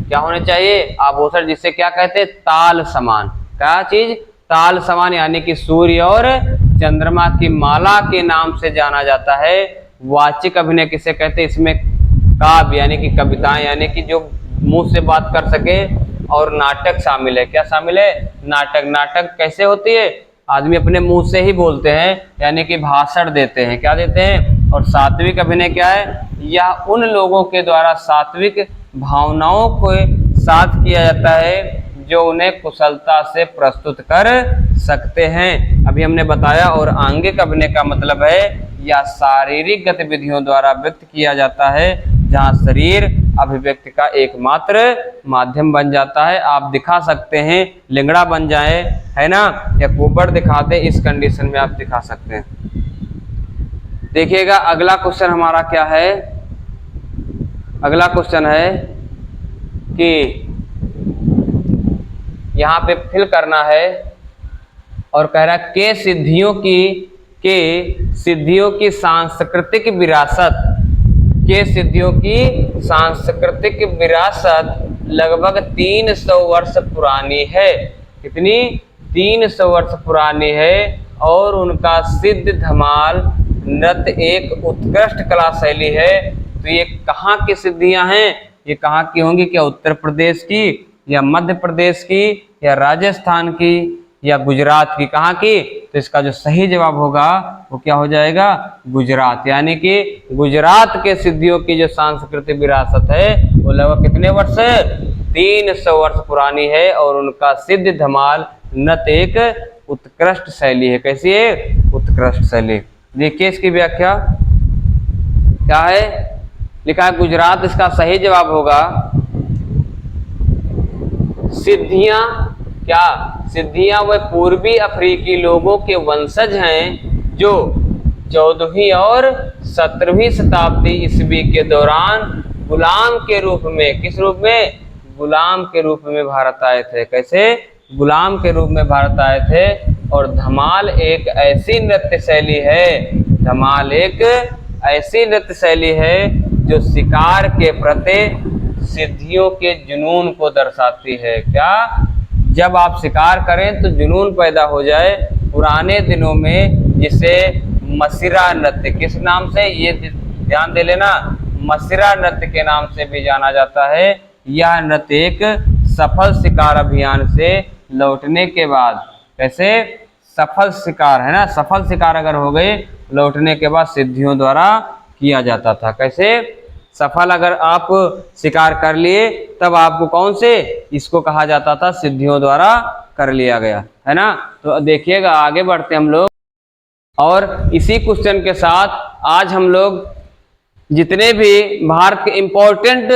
क्या होने चाहिए, आभूषण जिसे क्या कहते हैं, ताल समान, क्या चीज, ताल समान, यानी कि सूर्य और चंद्रमा की माला के नाम से जाना जाता है। वाचिक अभिनय किसे कहते हैं, इसमें काव्य यानी कि कविताएं, यानी कि जो मुंह से बात कर सके, और नाटक शामिल है, क्या शामिल है, नाटक। नाटक कैसे होती है, आदमी अपने मुंह से ही बोलते हैं, यानी कि भाषण देते हैं, क्या देते हैं। और सात्विक अभिनय क्या है, यह उन लोगों के द्वारा सात्विक भावनाओं को साथ किया जाता है जो उन्हें कुशलता से प्रस्तुत कर सकते हैं, अभी हमने बताया। और आंगिक अभिनय का मतलब है या शारीरिक गतिविधियों द्वारा व्यक्त किया जाता है, जहां शरीर अभिव्यक्ति का एकमात्र माध्यम बन जाता है। आप दिखा सकते हैं, लिंगड़ा बन जाए, है ना, या कुबड़ दिखा दे, इस कंडीशन में आप दिखा सकते हैं। देखिएगा अगला क्वेश्चन हमारा क्या है, अगला क्वेश्चन है कि यहाँ पे फिल करना है और कह रहा है के सिद्धियों की सांस्कृतिक विरासत, के सिद्धियों की सांस्कृतिक विरासत लगभग 300 वर्ष पुरानी है। कितनी, 300 वर्ष पुरानी है। और उनका सिद्ध धमाल नृत्य एक उत्कृष्ट कला शैली है। तो ये कहाँ की सिद्धियां हैं, ये कहाँ की होंगी, क्या उत्तर प्रदेश की या मध्य प्रदेश की या राजस्थान की या गुजरात की, कहाँ की? तो इसका जो सही जवाब होगा वो क्या हो जाएगा, गुजरात। यानी कि गुजरात के सिद्धियों की जो सांस्कृतिक विरासत है वो लगभग कितने वर्ष है, 300 वर्ष पुरानी है। और उनका सिद्ध धमाल नृत्य एक उत्कृष्ट शैली है। कैसी है, उत्कृष्ट शैली। देखिए इसकी व्याख्या क्या है, लिखा है गुजरात, इसका सही जवाब होगा सिद्धियां, क्या, सिद्धियां वह पूर्वी अफ्रीकी लोगों के वंशज हैं जो 14वीं और 17वीं शताब्दी ईस्वी के दौरान गुलाम के रूप में, किस रूप में, गुलाम के रूप में भारत आए थे। कैसे, गुलाम के रूप में भारत आए थे। और धमाल एक ऐसी नृत्य शैली है, धमाल एक ऐसी नृत्य शैली है जो शिकार के प्रति सिद्धियों के जुनून को दर्शाती है। क्या, जब आप शिकार करें तो जुनून पैदा हो जाए। पुराने दिनों में जिसे मसिरा नृत्य, किस नाम से, ये ध्यान दे लेना, मसिरा नृत्य के नाम से भी जाना जाता है। यह नृत्य एक सफल शिकार अभियान से लौटने के बाद, कैसे, सफल शिकार, है ना, सफल शिकार अगर हो गए लौटने के बाद सिद्धियों द्वारा किया जाता था। कैसे, सफल अगर आप शिकार कर लिए तब आपको कौन से, इसको कहा जाता था सिद्धियों द्वारा कर लिया गया, है ना। तो देखिएगा आगे बढ़ते हम लोग, और इसी क्वेश्चन के साथ आज हम लोग जितने भी भारत के इम्पोर्टेंट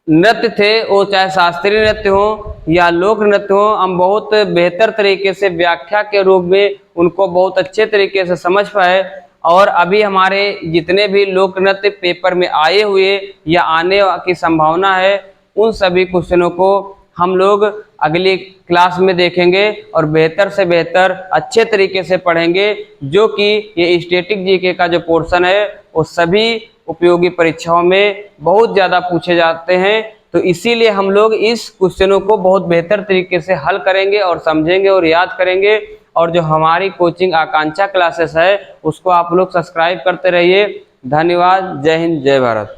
नृत्य थे, वो चाहे शास्त्रीय नृत्य हो या लोक नृत्य हो, हम बहुत बेहतर तरीके से व्याख्या के रूप में उनको बहुत अच्छे तरीके से समझ पाए। और अभी हमारे जितने भी लोक नृत्य पेपर में आए हुए या आने की संभावना है, उन सभी क्वेश्चनों को हम लोग अगली क्लास में देखेंगे और बेहतर से बेहतर अच्छे तरीके से पढ़ेंगे, जो कि ये स्टैटिक जीके का जो पोर्शन है वो सभी उपयोगी परीक्षाओं में बहुत ज़्यादा पूछे जाते हैं। तो इसीलिए हम लोग इस क्वेश्चनों को बहुत बेहतर तरीके से हल करेंगे और समझेंगे और याद करेंगे। और जो हमारी कोचिंग आकांक्षा क्लासेस है उसको आप लोग सब्सक्राइब करते रहिए। धन्यवाद। जय हिंद, जय भारत।